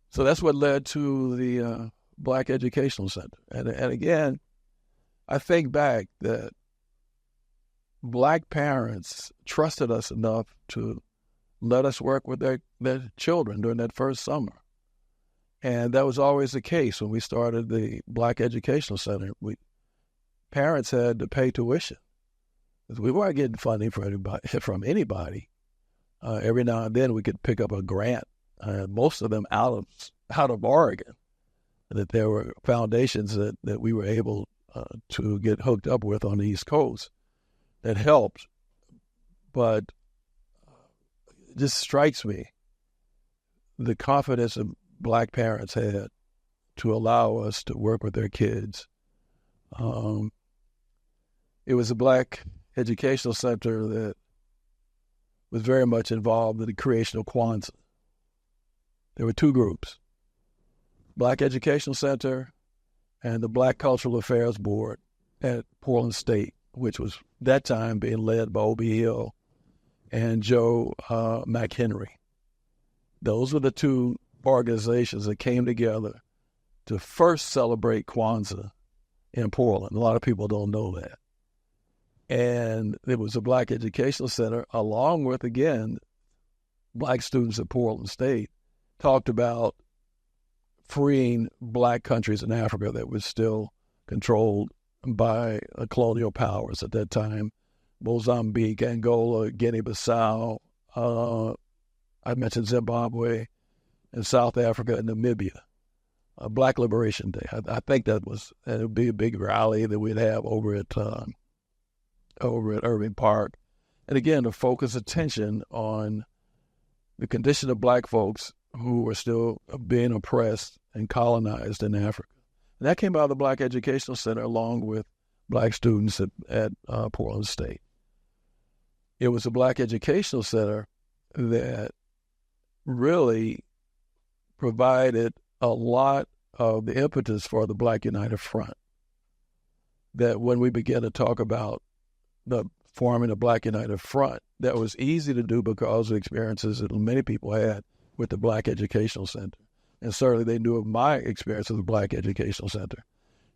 So that's what led to the Black Educational Center. And again, I think back that black parents trusted us enough to let us work with their children during that first summer. And that was always the case when we started the Black Educational Center. Parents had to pay tuition. We weren't getting funding from anybody. Every now and then we could pick up a grant, most of them out of Oregon, that there were foundations that we were able to get hooked up with on the East Coast that helped. But it just strikes me the confidence that Black parents had to allow us to work with their kids. It was a Black educational center that was very much involved in the creation of Kwanzaa. There were two groups, Black Educational Center and the Black Cultural Affairs Board at Portland State, which was that time being led by O.B. Hill and Joe McHenry. Those were the two organizations that came together to first celebrate Kwanzaa in Portland. A lot of people don't know that. And it was a Black Educational Center, along with, again, Black students at Portland State, talked about freeing Black countries in Africa that was still controlled by colonial powers at that time. Mozambique, Angola, Guinea-Bissau, I mentioned Zimbabwe, and South Africa and Namibia. Black Liberation Day. I think it would be a big rally that we'd have over at Irving Park. And again, to focus attention on the condition of Black folks who were still being oppressed and colonized in Africa. And that came out of the Black Educational Center along with Black students at Portland State. It was a Black Educational Center that really provided a lot of the impetus for the Black United Front. That when we began to talk about the forming a Black United Front, that was easy to do because of experiences that many people had with the Black Educational Center. And certainly they knew of my experience with the Black Educational Center.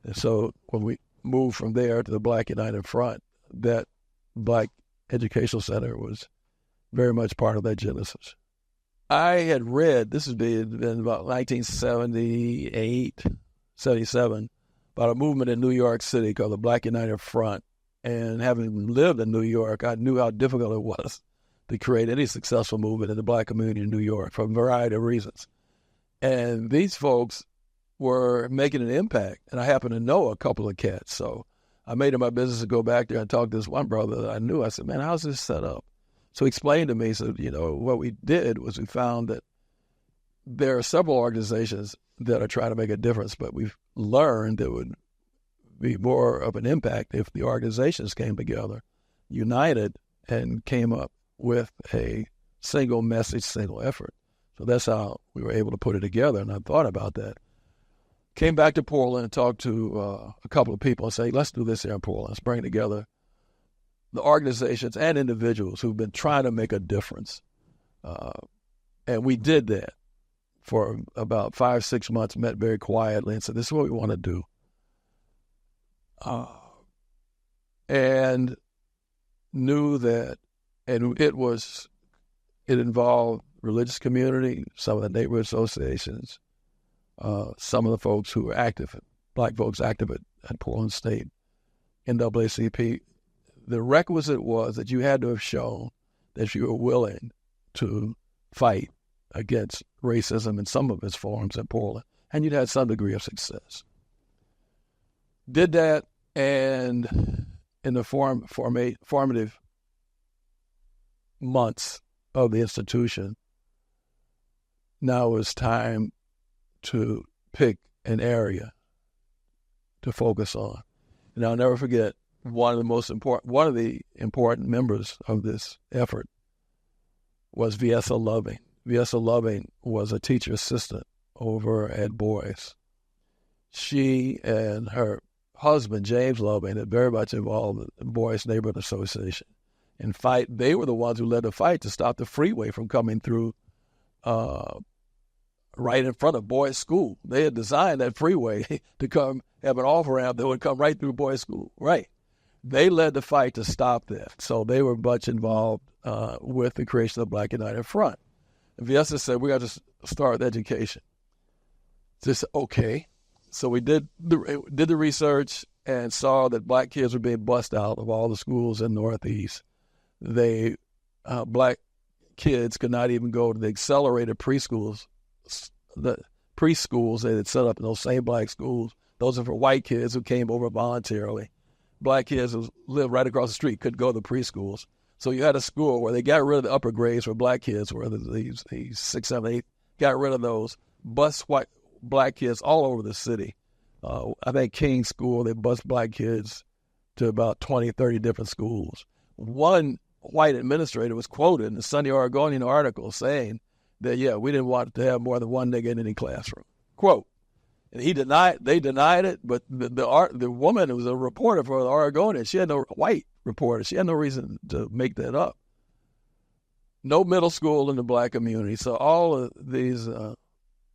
And so when we moved from there to the Black United Front, that Black Educational Center was very much part of that genesis. I had read, this has been about 1978, 77, about a movement in New York City called the Black United Front. And having lived in New York, I knew how difficult it was to create any successful movement in the Black community in New York for a variety of reasons. And these folks were making an impact, and I happened to know a couple of cats. So I made it my business to go back there and talk to this one brother that I knew. I said, man, how's this set up? So he explained to me, so, what we did was we found that there are several organizations that are trying to make a difference, but we've learned it would be more of an impact if the organizations came together, united, and came up with a single message, single effort. So that's how we were able to put it together, and I thought about that. Came back to Portland and talked to a couple of people and say, let's do this here in Portland. Let's bring together the organizations and individuals who've been trying to make a difference. And we did that for about 5-6 months, met very quietly and said, this is what we want to do. And knew that, and it involved religious community, some of the neighborhood associations, some of the folks who were active, Black folks active at Portland State, NAACP. The requisite was that you had to have shown that you were willing to fight against racism in some of its forms in Portland, and you'd had some degree of success. Did that, and in the formative months of the institution, now it was time to pick an area to focus on. And I'll never forget, one of the important members of this effort was Viessa Loving. Viessa Loving was a teacher assistant over at Boyce. She and her husband, James Loving, are very much involved in the Boyce Neighborhood Association. In fact, they were the ones who led the fight to stop the freeway from coming through right in front of Boyce School. They had designed that freeway to come have an off-ramp that would come right through Boyce School. Right. They led the fight to stop that. So they were much involved with the creation of the Black United Front. And Viessa said, we got to start education. Just okay. So we did the research and saw that Black kids were being bussed out of all the schools in the Northeast. Black kids could not even go to the accelerated preschools. The preschools they had set up in those same Black schools. Those are for white kids who came over voluntarily. Black kids who lived right across the street couldn't go to the preschools. So you had a school where they got rid of the upper grades for black kids, where these 6, 7, 8, got rid of those, bus white black kids all over the city. I think King School, they bus black kids to about 20, 30 different schools. One white administrator was quoted in the Sunday Oregonian article saying that, we didn't want to have more than one nigga in any classroom. Quote. And they denied it, but the woman who was a reporter for the Oregonian, she had no white reporter. She had no reason to make that up. No middle school in the black community. So all of these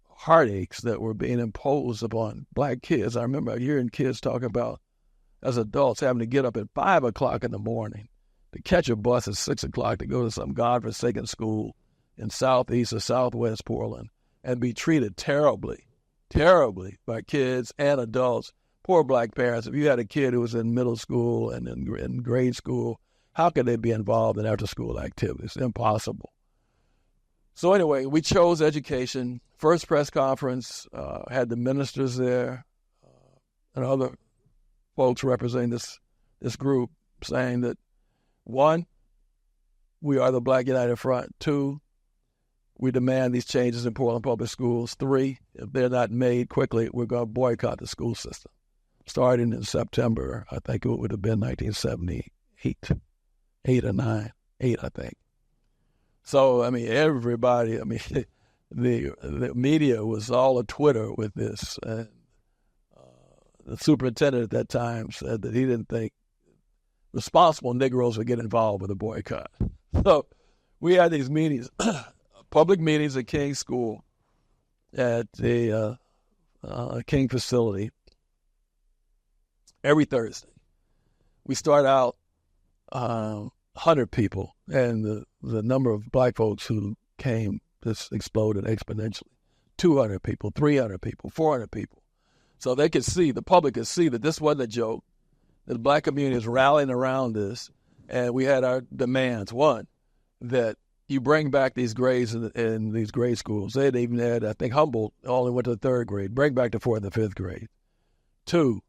heartaches that were being imposed upon black kids. I remember hearing kids talk about, as adults, having to get up at 5 o'clock in the morning to catch a bus at 6 o'clock to go to some godforsaken school in southeast or southwest Portland and be treated terribly by kids and adults. Poor black parents. If you had a kid who was in middle school and in grade school, how could they be involved in after-school activities? Impossible. So anyway, we chose education. First press conference, had the ministers there and other folks representing this group saying that, 1, we are the Black United Front. 2, we demand these changes in Portland public schools. 3, if they're not made quickly, we're going to boycott the school system. Starting in September, I think it would have been 1978, 8 or 9, 8, I think. So, everybody, the media was all a Twitter with this. And the superintendent at that time said that he didn't think responsible Negroes would get involved with a boycott. So we had these meetings, public meetings at King School at the King facility every Thursday. We start out 100 people, and the number of black folks who came just exploded exponentially. 200 people, 300 people, 400 people. So they could see, the public could see that this wasn't a joke, that the black community is rallying around this, and we had our demands. 1, that you bring back these grades in these grade schools. They had even had, I think Humboldt only went to the 3rd grade. Bring back the 4th and the 5th grade. 2,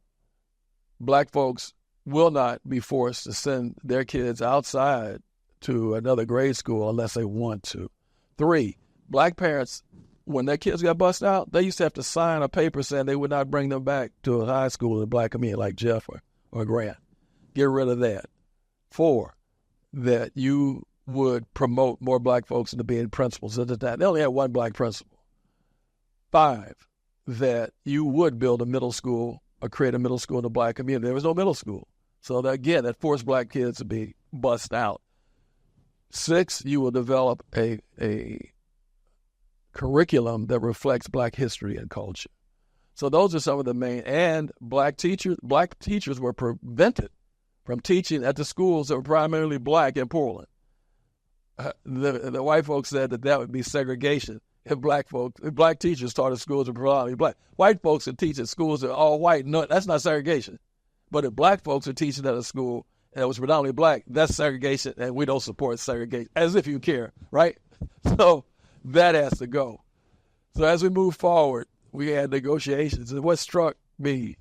black folks will not be forced to send their kids outside to another grade school unless they want to. 3, black parents, when their kids got busted out, they used to have to sign a paper saying they would not bring them back to a high school in the black community like Jeff or Grant. Get rid of that. 4, that you would promote more black folks into being principals at the time. They only had one black principal. 5, that you would build a middle school or create a middle school in the black community. There was no middle school. So that forced black kids to be bussed out. 6, you will develop a curriculum that reflects black history and culture. So those are some of the main, and black teachers were prevented from teaching at the schools that were primarily black in Portland. The white folks said that would be segregation if black teachers taught at schools that were predominantly black. White folks would teach at schools that are all white. No, that's not segregation. But if black folks are teaching at a school that was predominantly black, that's segregation, and we don't support segregation, as if you care, right? So that has to go. So as we move forward, we had negotiations. And what struck me,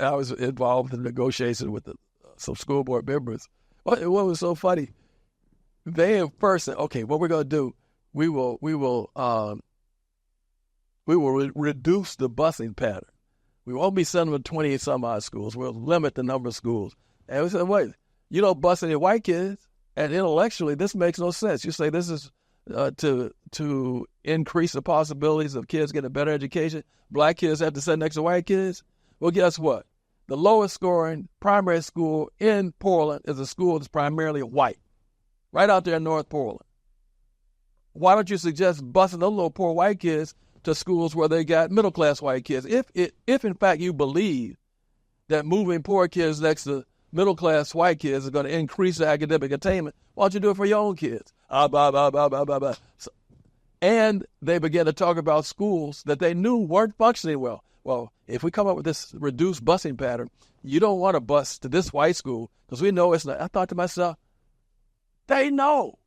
I was involved in negotiations with some school board members. What was so funny, they at first said, okay, what we're going to do, we will reduce the busing pattern. We won't be sending them to 28 some odd schools. We'll limit the number of schools. And we said, wait, you don't bus any white kids. And intellectually, this makes no sense. You say this is to increase the possibilities of kids getting a better education. Black kids have to sit next to white kids. Well, guess what? The lowest scoring primary school in Portland is a school that's primarily white, right out there in North Portland. Why don't you suggest busing those little poor white kids to schools where they got middle-class white kids? If in fact you believe that moving poor kids next to middle-class white kids is going to increase their academic attainment, why don't you do it for your own kids? And they began to talk about schools that they knew weren't functioning well. Well, if we come up with this reduced busing pattern, you don't want to bus to this white school because we know it's not. I thought to myself, they know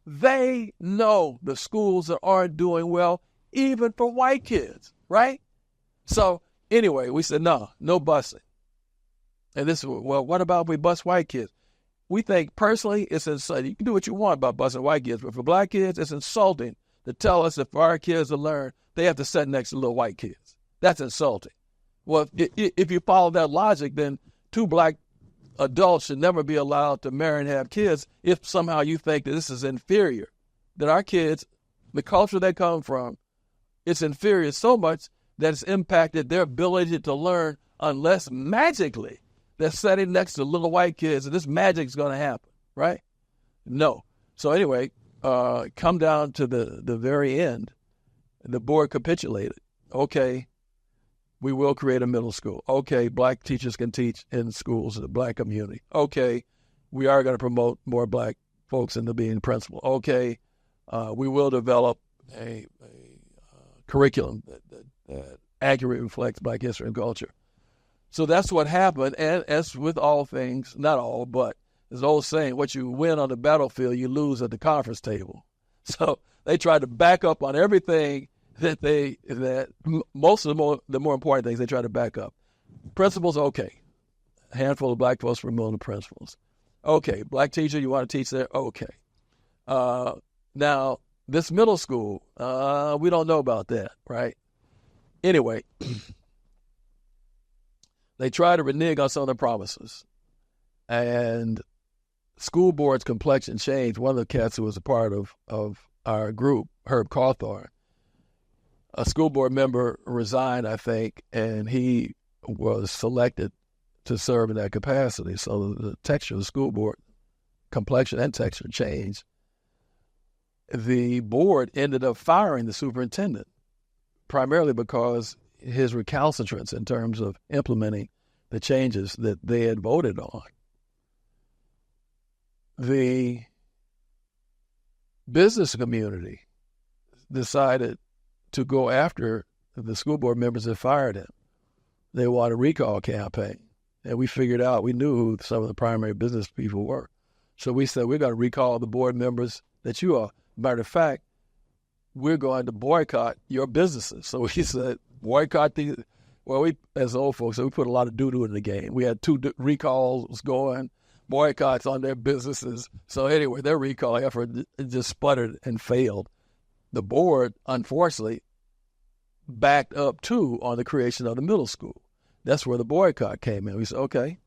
the schools that aren't doing well, even for white kids, right? So anyway, we said, no busing. And this, well, what about if we bus white kids? we think personally it's insulting. You can do what you want about busing white kids, but for black kids, it's insulting to tell us if for our kids to learn, they have to sit next to little white kids. That's insulting. Well, if you follow that logic, then two black adults should never be allowed to marry and have kids if somehow you think that this is inferior, that our kids, the culture they come from, it's inferior so much that it's impacted their ability to learn unless magically they're sitting next to little white kids and this magic's going to happen, right? No. So anyway, come down to the very end, the board capitulated. Okay, we will create a middle school. Okay, black teachers can teach in schools in the black community. Okay, we are going to promote more black folks into being principal. Okay, we will develop a curriculum that accurately reflects black history and culture. So that's what happened. And as with all things, not all, but there's an old saying, what you win on the battlefield, you lose at the conference table. So they tried to back up on everything that most of the more important things they try to back up. Principals, okay. A handful of black folks removing the principals. Okay, black teacher, you want to teach there? Okay. Now, this middle school, we don't know about that, right? Anyway, they try to renege on some of the promises. And school board's complexion changed. One of the cats who was a part of our group, Herb Cawthorn, a school board member resigned, I think, and he was selected to serve in that capacity. So the texture of the school board, complexion and texture changed. The board ended up firing the superintendent, primarily because his recalcitrance in terms of implementing the changes that they had voted on. The business community decided to go after the school board members that fired him. They wanted a recall campaign. And we figured out, we knew who some of the primary business people were. So we said, we're going to recall the board members that you are. Matter of fact, we're going to boycott your businesses. So we said, boycott these. Well, we, as old folks, we put a lot of doo-doo in the game. We had 2 recalls going, boycotts on their businesses. So anyway, their recall effort just sputtered and failed. The board, unfortunately, backed up, too, on the creation of the middle school. That's where the boycott came in. We said, okay,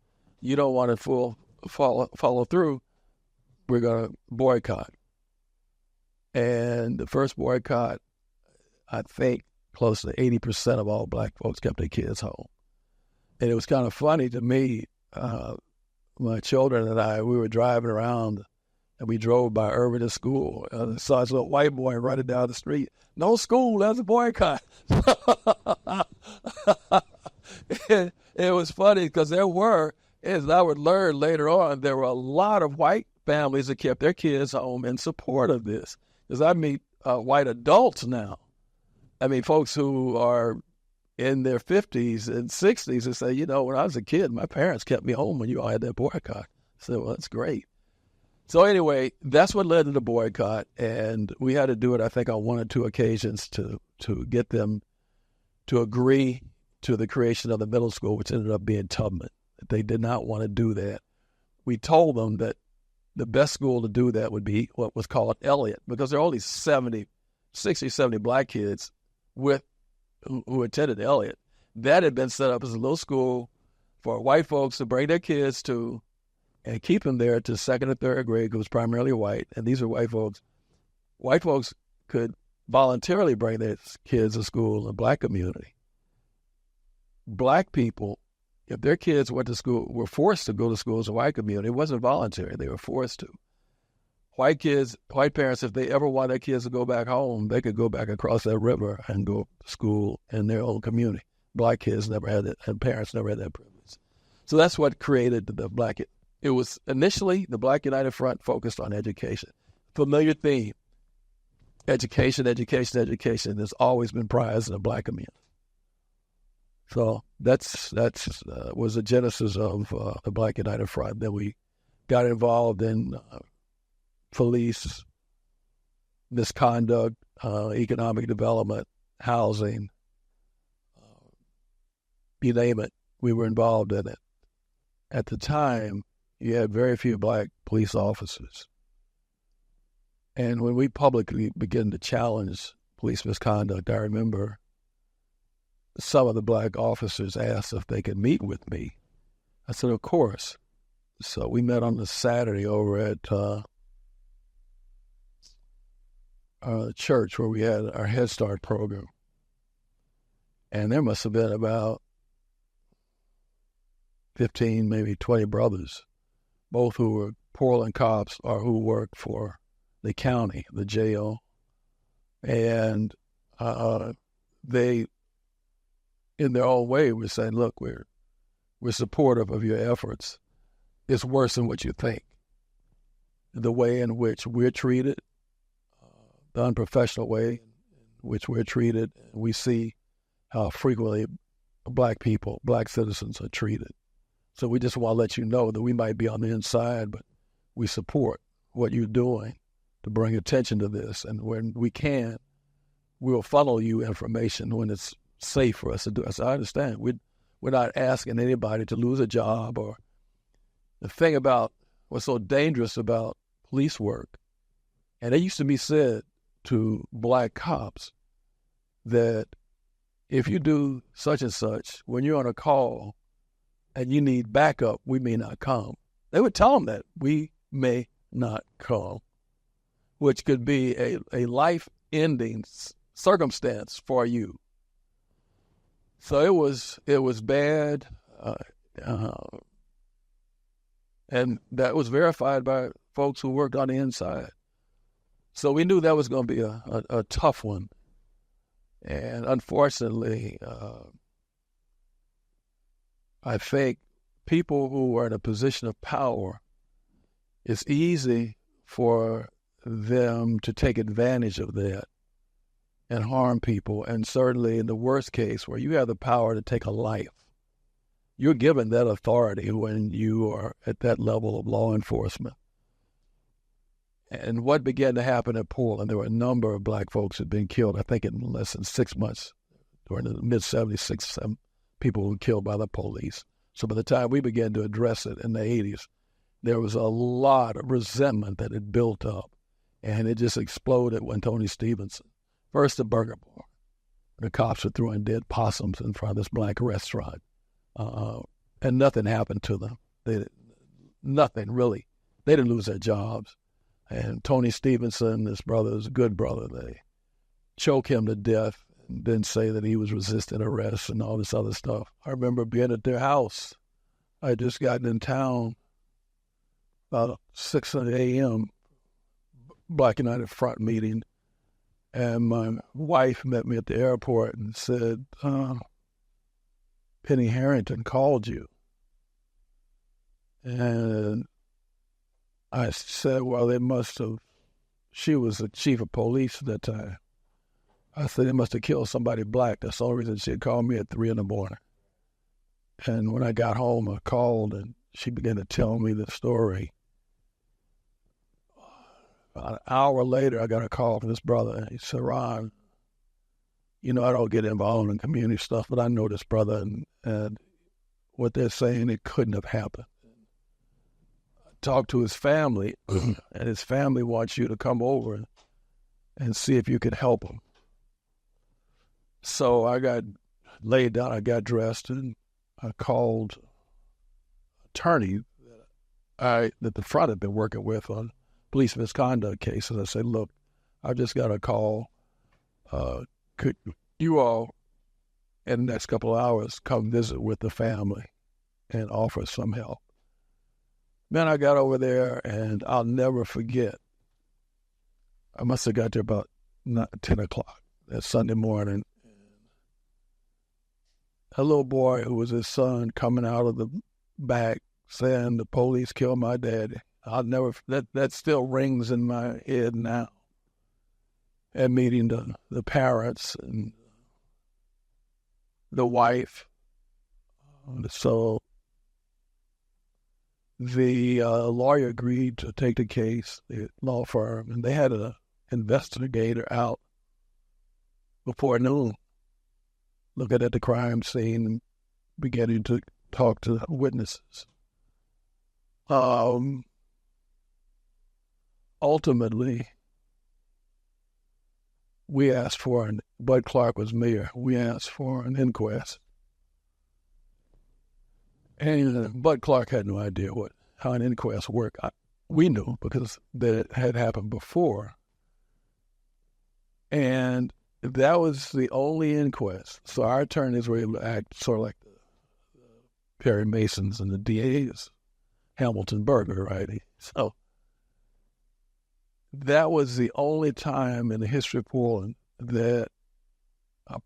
you don't want to follow through, we're going to boycott. And the first boycott, I think close to 80% of all black folks kept their kids home. And it was kind of funny to me. My children and I, we were driving around, and we drove by Irving School. And I saw this little white boy running down the street. No school, that's a boycott. It was funny because there were, as I would learn later on, there were a lot of white families that kept their kids home in support of this. Because I meet white adults now. I mean, folks who are in their 50s and 60s and say, you know, when I was a kid, my parents kept me home when you all had that boycott. I said, well, that's great. So anyway, that's what led to the boycott. And we had to do it, I think, on 1 or 2 occasions to get them to agree to the creation of the middle school, which ended up being Tubman. They did not want to do that. We told them that the best school to do that would be what was called Elliott, because there are only 60, 70 black kids who attended Elliott. That had been set up as a little school for white folks to bring their kids to and keep them there to 2nd or 3rd grade, because it was primarily white. And these are white folks. White folks could voluntarily bring their kids to school in the black community. Black people, if their kids went to school, were forced to go to school as a white community. It wasn't voluntary. They were forced to. White parents, if they ever wanted their kids to go back home, they could go back across that river and go to school in their own community. Black kids never had it, and parents never had that privilege. So that's what created the black. It was initially the Black United Front focused on education. Familiar theme. Education, education, education has always been prized in the black community. So that's was the genesis of the Black United Front. Then we got involved in police misconduct, economic development, housing, you name it. We were involved in it. At the time, you had very few black police officers. And when we publicly began to challenge police misconduct, I remember some of the black officers asked if they could meet with me. I said, of course. So we met on a Saturday over at church where we had our Head Start program. And there must have been about 15, maybe 20 brothers, both who were Portland cops or who worked for the county, the jail. And they, in their own way, were saying, look, we're supportive of your efforts. It's worse than what you think. The way in which we're treated, the unprofessional way in which we're treated, we see how frequently black people, black citizens are treated. So we just want to let you know that we might be on the inside, but we support what you're doing to bring attention to this. And when we can, we'll funnel you information when it's safe for us to do it. So I understand. We're not asking anybody to lose a job. Or the thing about what's so dangerous about police work, and it used to be said to black cops that if you do such and such, when you're on a call and you need backup, we may not come. They would tell them that we may not come, which could be a life-ending circumstance for you. So it was bad, and that was verified by folks who worked on the inside. So we knew that was going to be a tough one. And unfortunately, I think people who are in a position of power, it's easy for them to take advantage of that and harm people. And certainly in the worst case, where you have the power to take a life, you're given that authority when you are at that level of law enforcement. And what began to happen at Portland, there were a number of black folks who had been killed, I think in less than 6 months. During the mid-'70s, 7 people were killed by the police. So by the time we began to address it in the 80s, there was a lot of resentment that had built up. And it just exploded when Tony Stevenson, first the burger bar, the cops were throwing dead possums in front of this black restaurant. And nothing happened to them. Nothing, really. They didn't lose their jobs. And Tony Stevenson, this brother, is a good brother. They choke him to death and then say that he was resisting arrest and all this other stuff. I remember being at their house. I had just gotten in town about 6 a.m., Black United Front meeting, and my wife met me at the airport and said, Penny Herndon called you. And I said, well, they must have, she was the chief of police at that time. I said, they must have killed somebody black. That's the only reason she had called me at 3 a.m. And when I got home, I called and she began to tell me the story. About an hour later, I got a call from this brother. And he said, Ron, I don't get involved in community stuff, but I know this brother and what they're saying, it couldn't have happened. Talk to his family, and his family wants you to come over and see if you could help him. So I got laid down, I got dressed, and I called attorney that the front had been working with on police misconduct cases. I said, look, I just got a call. Could you all, in the next couple of hours, come visit with the family and offer some help? Then I got over there, and I'll never forget. I must have got there about 10 o'clock that Sunday morning. A little boy who was his son coming out of the back saying, the police killed my daddy. That still rings in my head now. And meeting the parents and the wife. So the lawyer agreed to take the case, the law firm, and they had an investigator out before noon looking at the crime scene and beginning to talk to witnesses. Ultimately, we asked for Bud Clark was mayor. We asked for an inquest. And Bud Clark had no idea how an inquest worked. We knew because that had happened before. And that was the only inquest. So our attorneys were able to act sort of like the Perry Masons and the DAs, Hamilton Berger, right? So that was the only time in the history of Portland that a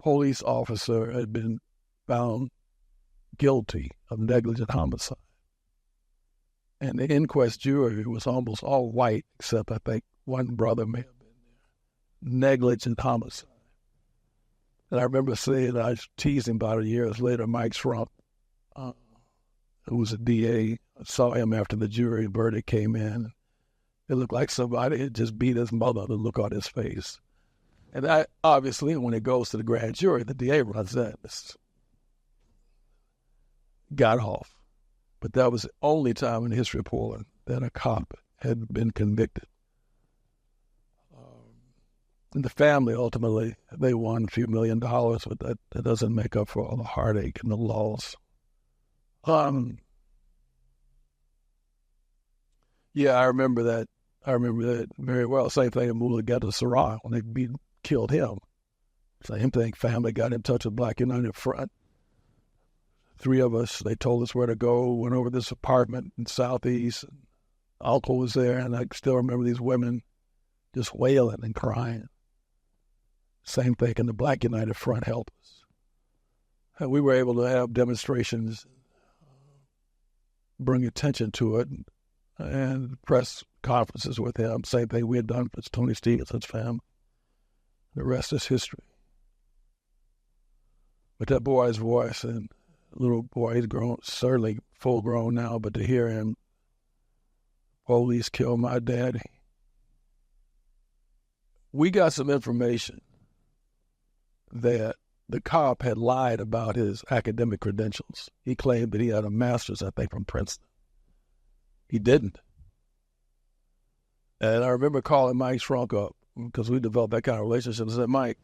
police officer had been found guilty of negligent homicide. And the inquest jury was almost all white, except I think one brother may have been there. Negligent homicide. And I remember saying, I teased him about it years later, Mike Shrump, who was a DA, I saw him after the jury verdict came in. It looked like somebody had just beat his mother to look on his face. And that, obviously, when it goes to the grand jury, the DA runs that. Got off. But that was the only time in the history of Portland that a cop had been convicted. And the family, ultimately, they won a few $1 million, but that doesn't make up for all the heartache and the loss. Yeah, I remember that. I remember that very well. Same thing in Mulugeta Sarah when they killed him. Same thing. Family got in touch with Black United Front. 3 of us, they told us where to go, went over this apartment in Southeast. Uncle was there, and I still remember these women just wailing and crying. Same thing, and the Black United Front helped us. And we were able to have demonstrations, bring attention to it, and press conferences with him. Same thing we had done for Tony Stevenson's family. The rest is history. But that boy's voice, and little boy, he's grown, certainly full grown now, but to hear him, police killed my daddy. We got some information that the cop had lied about his academic credentials. He claimed that he had a master's, I think, from Princeton. He didn't. And I remember calling Mike Shrunk up because we developed that kind of relationship. I said, Mike,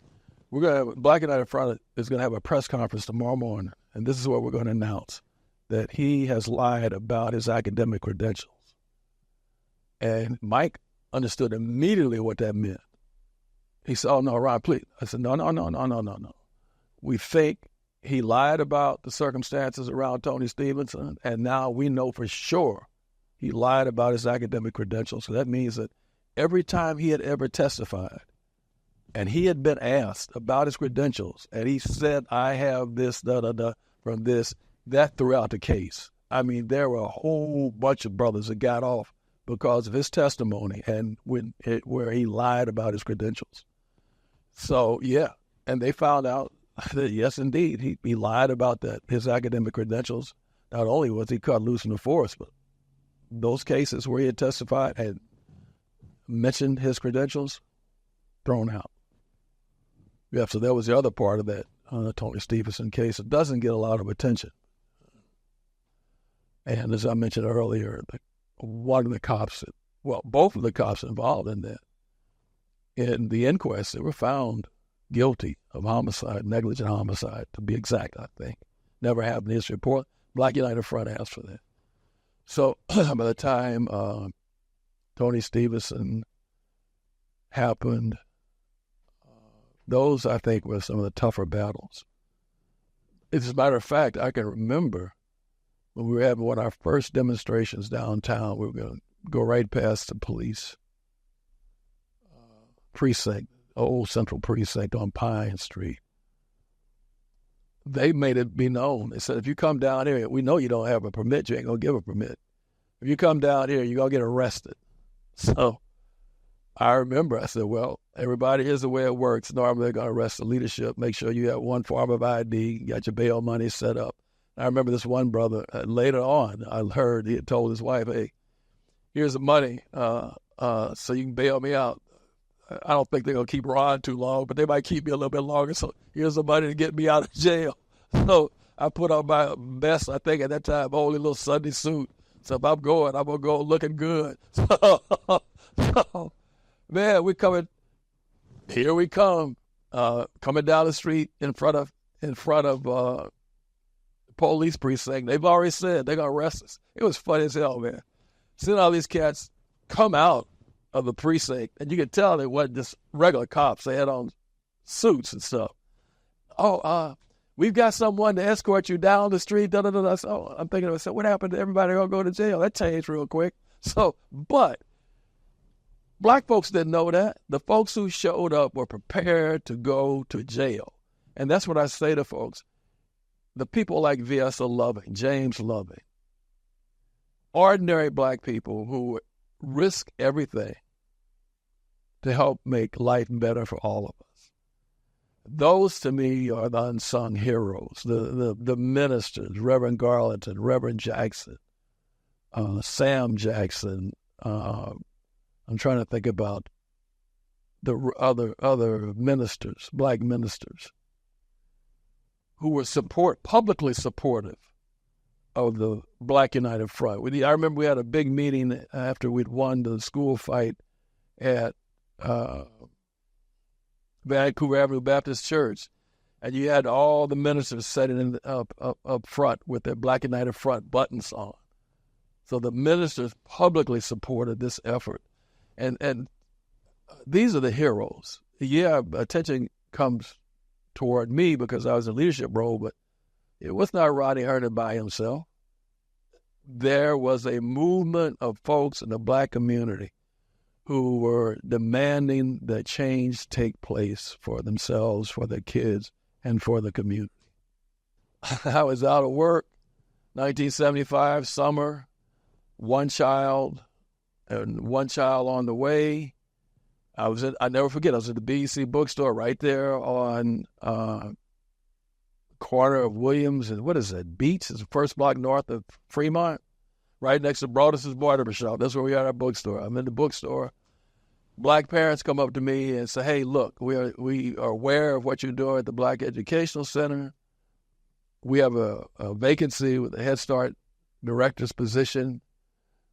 we're going to have, Black United Front is going to have a press conference tomorrow morning, and this is what we're going to announce, that he has lied about his academic credentials. And Mike understood immediately what that meant. He said, oh, no, Ron, please. I said, no. We think he lied about the circumstances around Tony Stevenson, and now we know for sure he lied about his academic credentials. So that means that every time he had ever testified, and he had been asked about his credentials, and he said, I have this, from this, that throughout the case. I mean, there were a whole bunch of brothers that got off because of his testimony and where he lied about his credentials. So, yeah, and they found out that, yes, indeed, he lied about that, his academic credentials. Not only was he cut loose in the force, but those cases where he had testified and mentioned his credentials, thrown out. Yeah, so that was the other part of that Tony Stevenson case. It doesn't get a lot of attention. And as I mentioned earlier, one of the cops, both of the cops involved in that, in the inquest, they were found guilty of homicide, negligent homicide, to be exact, I think. Never happened in history. Black United Front asked for that. So by the time Tony Stevenson happened, those, I think, were some of the tougher battles. As a matter of fact, I can remember when we were having one of our first demonstrations downtown, we were going to go right past the police precinct, old Central Precinct on Pine Street. They made it be known. They said, if you come down here, we know you don't have a permit, you ain't going to give a permit. If you come down here, you're going to get arrested. So I remember, I said, well, everybody, here's the way it works. Normally they're going to arrest the leadership, make sure you have one form of ID, got your bail money set up. I remember this one brother, later on, I heard he had told his wife, hey, here's the money so you can bail me out. I don't think they're going to keep Ron too long, but they might keep me a little bit longer. So here's the money to get me out of jail. So I put on my best, I think at that time, only little Sunday suit, So if I'm going to go looking good. So, man, here we come, coming down the street in front of police precinct. They've already said they're going to arrest us. It was funny as hell, man. Seeing all these cats come out of the precinct, and you could tell they wasn't just regular cops. They had on suits and stuff. We've got someone to escort you down the street. Da, da, da, da. So I'm thinking to myself, what happened to everybody going to go to jail? That changed real quick. So, but black folks didn't know that. The folks who showed up were prepared to go to jail. And that's what I say to folks. The people like V.S. Loving, James Loving, ordinary black people who risk everything to help make life better for all of us. Those, to me, are the unsung heroes, the ministers, Reverend Garlington, Reverend Jackson, Sam Jackson. I'm trying to think about the other ministers, black ministers, who were publicly supportive of the Black United Front. I remember we had a big meeting after we'd won the school fight at Vancouver Avenue Baptist Church, and you had all the ministers sitting up front with their Black United Front buttons on. So the ministers publicly supported this effort, and these are the heroes. Yeah, attention comes toward me because I was in a leadership role, but it was not Rodney Herndon by himself. There was a movement of folks in the black community who were demanding that change take place for themselves, for their kids, and for the community. I was out of work, 1975, summer, one child on the way. I never forget, I was at the BEC bookstore right there on corner of Williams and what is that, Beach? It's the first block north of Fremont, right next to Broadus' Barber Shop. That's where we are at our bookstore. I'm in the bookstore. Black parents come up to me and say, hey, look, we are aware of what you're doing at the Black Educational Center. We have a vacancy with the Head Start director's position.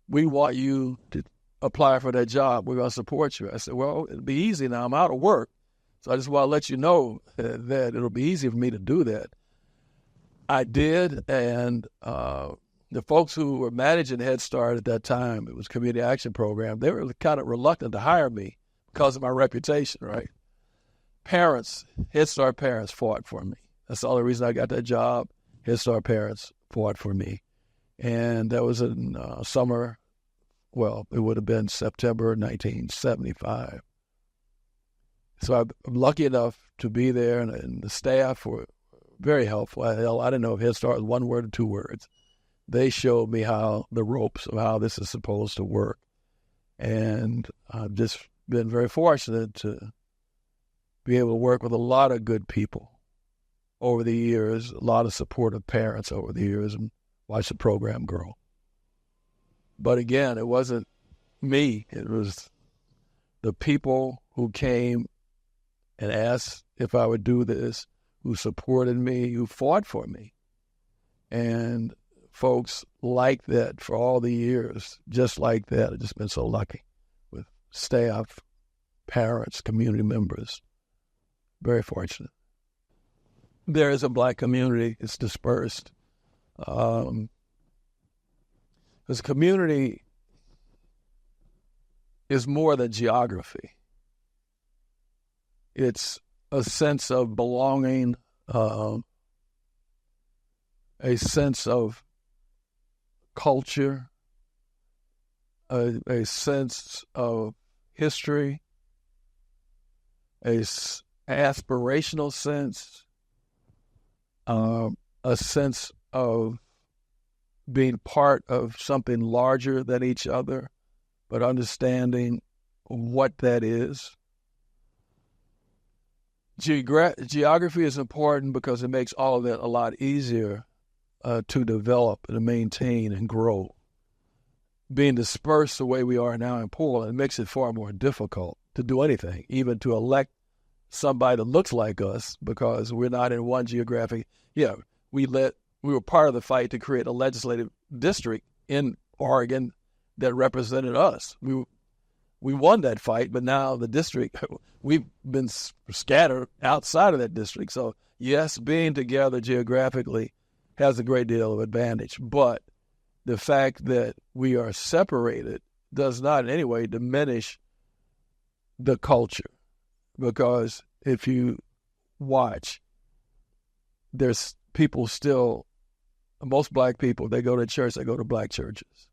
We want you to apply for that job. We're going to support you. I said, well, it'll be easy now. I'm out of work. So I just want to let you know that it'll be easy for me to do that. I did, and the folks who were managing Head Start at that time, it was Community Action Program, they were kind of reluctant to hire me because of my reputation, right? Parents, Head Start parents fought for me. That's the only reason I got that job. Head Start parents fought for me. And that was in summer, well, it would have been September 1975. So I'm lucky enough to be there, and the staff were very helpful. I didn't know if Head Start was one word or two words. They showed me the ropes of how this is supposed to work. And I've just been very fortunate to be able to work with a lot of good people over the years, a lot of supportive parents over the years, and watch the program grow. But again, it wasn't me. It was the people who came and asked if I would do this, who supported me, who fought for me. And folks like that for all the years, just like that. I've just been so lucky with staff, parents, community members. Very fortunate. There is a black community. It's dispersed. This community is more than geography. It's a sense of belonging, a sense of culture, a sense of history, a aspirational sense, a sense of being part of something larger than each other, but understanding what that is. Geography is important because it makes all of that a lot easier to develop and to maintain and grow. Being dispersed the way we are now in Portland makes it far more difficult to do anything, even to elect somebody that looks like us, because we're not in one geographic. Yeah, we were part of the fight to create a legislative district in Oregon that represented us. We won that fight, but now the district, we've been scattered outside of that district. So, yes, being together geographically has a great deal of advantage. But the fact that we are separated does not in any way diminish the culture. Because if you watch, there's people still, most black people, they go to church, they go to black churches.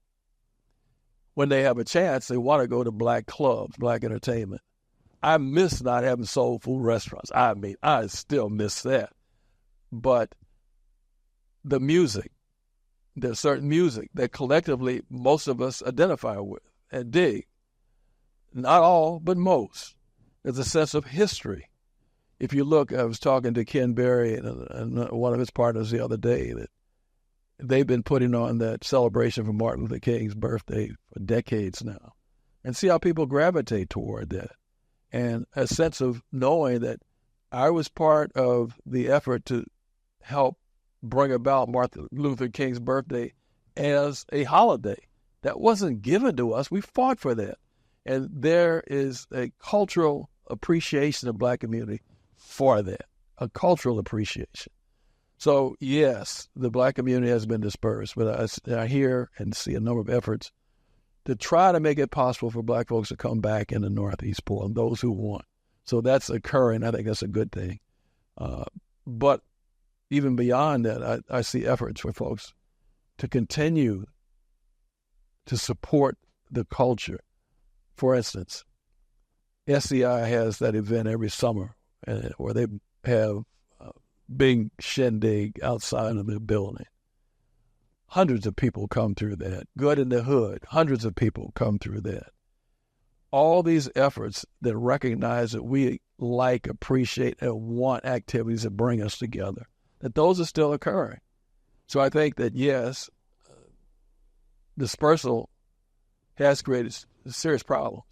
When they have a chance, they want to go to black clubs, black entertainment. I miss not having soul food restaurants. I mean, I still miss that. But the music, there's certain music that collectively most of us identify with and dig. Not all, but most. There's a sense of history. If you look, I was talking to Ken Berry and one of his partners the other day that they've been putting on that celebration for Martin Luther King's birthday for decades now. And see how people gravitate toward that. And a sense of knowing that I was part of the effort to help bring about Martin Luther King's birthday as a holiday. That wasn't given to us. We fought for that. And there is a cultural appreciation of black community for that, a cultural appreciation. So, yes, the black community has been dispersed, but I hear and see a number of efforts to try to make it possible for black folks to come back in the Northeast Portland, those who want. So that's occurring. I think that's a good thing. But even beyond that, I see efforts for folks to continue to support the culture. For instance, SCI has that event every summer where they have big shindig outside of the building. Hundreds of people come through that. Good in the Hood, hundreds of people come through that. All these efforts that recognize that we like, appreciate, and want activities that bring us together, that those are still occurring. So I think that, yes, dispersal has created serious problems,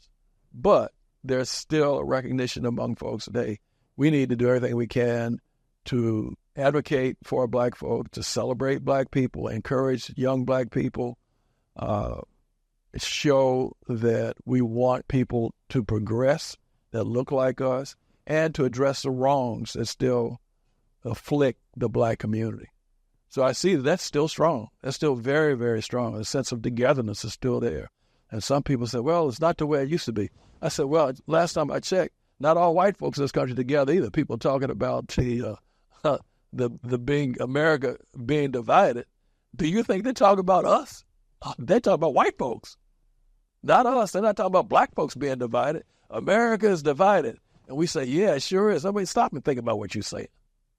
but there's still a recognition among folks today. We need to do everything we can to advocate for black folk, to celebrate black people, encourage young black people, show that we want people to progress that look like us, and to address the wrongs that still afflict the black community. So I see that's still strong. That's still very, very strong. The sense of togetherness is still there. And some people say, well, it's not the way it used to be. I said, well, last time I checked, not all white folks in this country together either. People talking about the being America being divided. Do you think they talk about us? They talk about white folks, not us. They're not talking about black folks being divided. America is divided. And we say, yeah, it sure is. I mean, stop and think about what you say.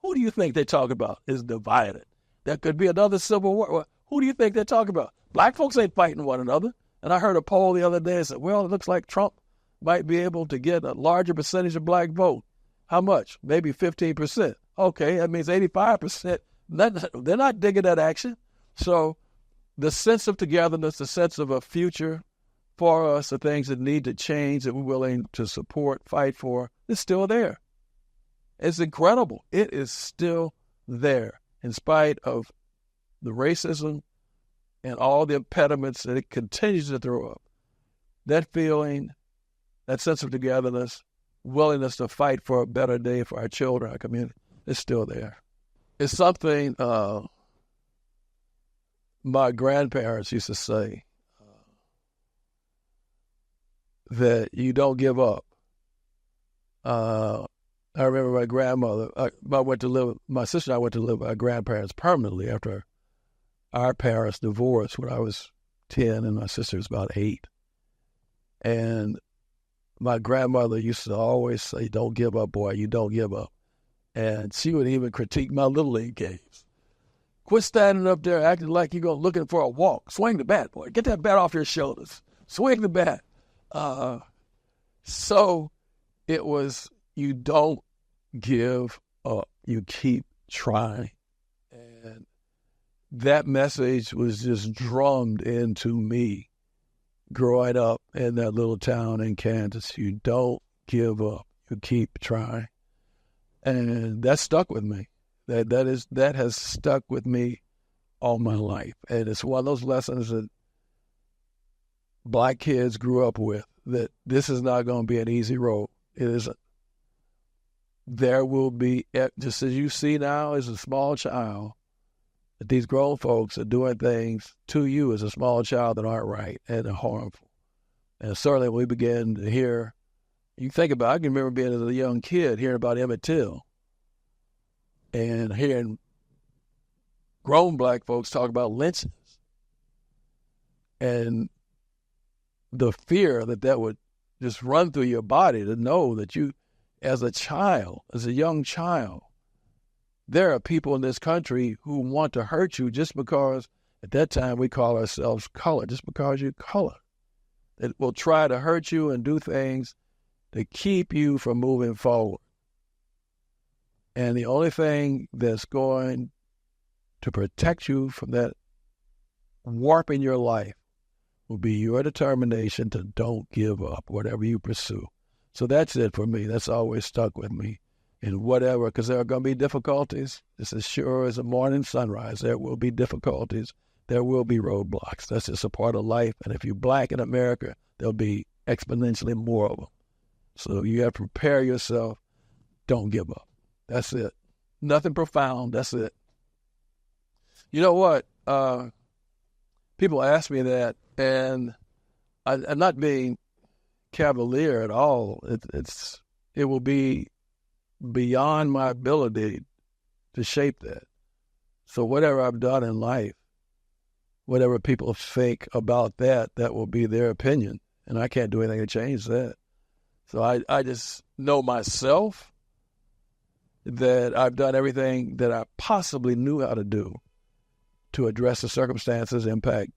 Who do you think they talk about is divided? There could be another civil war. Well, who do you think they talk about? Black folks ain't fighting one another. And I heard a poll the other day that said, well, it looks like Trump might be able to get a larger percentage of black vote. How much? Maybe 15%. Okay, that means 85%. They're not digging that action. So the sense of togetherness, the sense of a future for us, the things that need to change that we're willing to support, fight for, is still there. It's incredible. It is still there in spite of the racism and all the impediments that it continues to throw up. That feeling, that sense of togetherness, willingness to fight for a better day for our children, our community, is still there. It's something my grandparents used to say, that you don't give up. I remember my grandmother, my sister and I went to live with our grandparents permanently after our parents divorced when I was 10 and my sister was about 8. And my grandmother used to always say, don't give up, boy, you don't give up. And she would even critique my Little League games. Quit standing up there acting like you're looking for a walk. Swing the bat, boy. Get that bat off your shoulders. Swing the bat. So it was, you don't give up. You keep trying. And that message was just drummed into me growing up in that little town in Kansas. You don't give up. You keep trying. And that stuck with me. That has stuck with me all my life. And it's one of those lessons that black kids grew up with, that this is not going to be an easy road. It isn't. There will be, just as you see now as a small child, that these grown folks are doing things to you as a small child that aren't right and are harmful. And certainly we begin to hear, you think about, I can remember being as a young kid hearing about Emmett Till and hearing grown black folks talk about lynchings and the fear that would just run through your body to know that you, as a child, as a young child, there are people in this country who want to hurt you just because, at that time, we call ourselves color, just because you're color. That will try to hurt you and do things to keep you from moving forward. And the only thing that's going to protect you from that warping your life will be your determination to don't give up, whatever you pursue. So that's it for me. That's always stuck with me. And whatever, because there are going to be difficulties. It's as sure as a morning sunrise. There will be difficulties. There will be roadblocks. That's just a part of life. And if you're black in America, there'll be exponentially more of them. So you have to prepare yourself. Don't give up. That's it. Nothing profound. That's it. You know what? People ask me that, and I'm not being cavalier at all. It will be beyond my ability to shape that. So whatever I've done in life, whatever people think about that will be their opinion, and I can't do anything to change that. So I just know myself that I've done everything that I possibly knew how to do to address the circumstances impact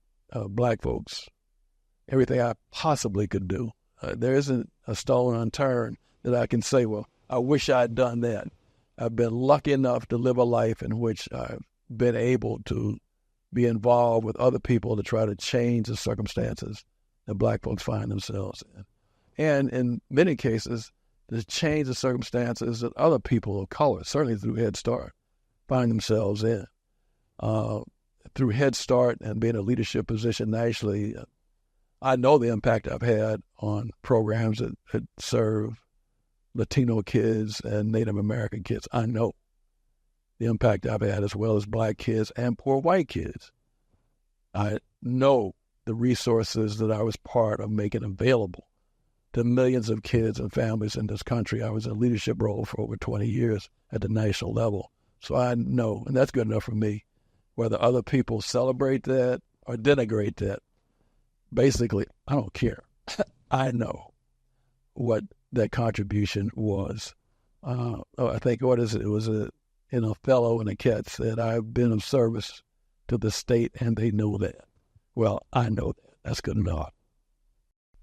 black folks. Everything I possibly could do. There isn't a stone unturned that I can say, well, I wish I'd done that. I've been lucky enough to live a life in which I've been able to be involved with other people to try to change the circumstances that black folks find themselves in. And in many cases, to change the circumstances that other people of color, certainly through Head Start, find themselves in. Through Head Start and being in a leadership position nationally, I know the impact I've had on programs that serve Latino kids and Native American kids. I know the impact I've had, as well as black kids and poor white kids. I know the resources that I was part of making available to millions of kids and families in this country. I was in a leadership role for over 20 years at the national level. So I know, and that's good enough for me. Whether other people celebrate that or denigrate that, basically, I don't care. I know what that contribution was. I think, what is it? It was in Othello and the Cat said, I've been of service to the state, and they know that. Well, I know that. That's good enough.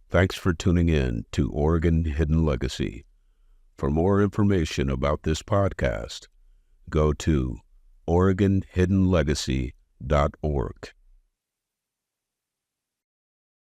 Thanks for tuning in to Oregon Hidden Legacy. For more information about this podcast, go to OregonHiddenLegacy.org.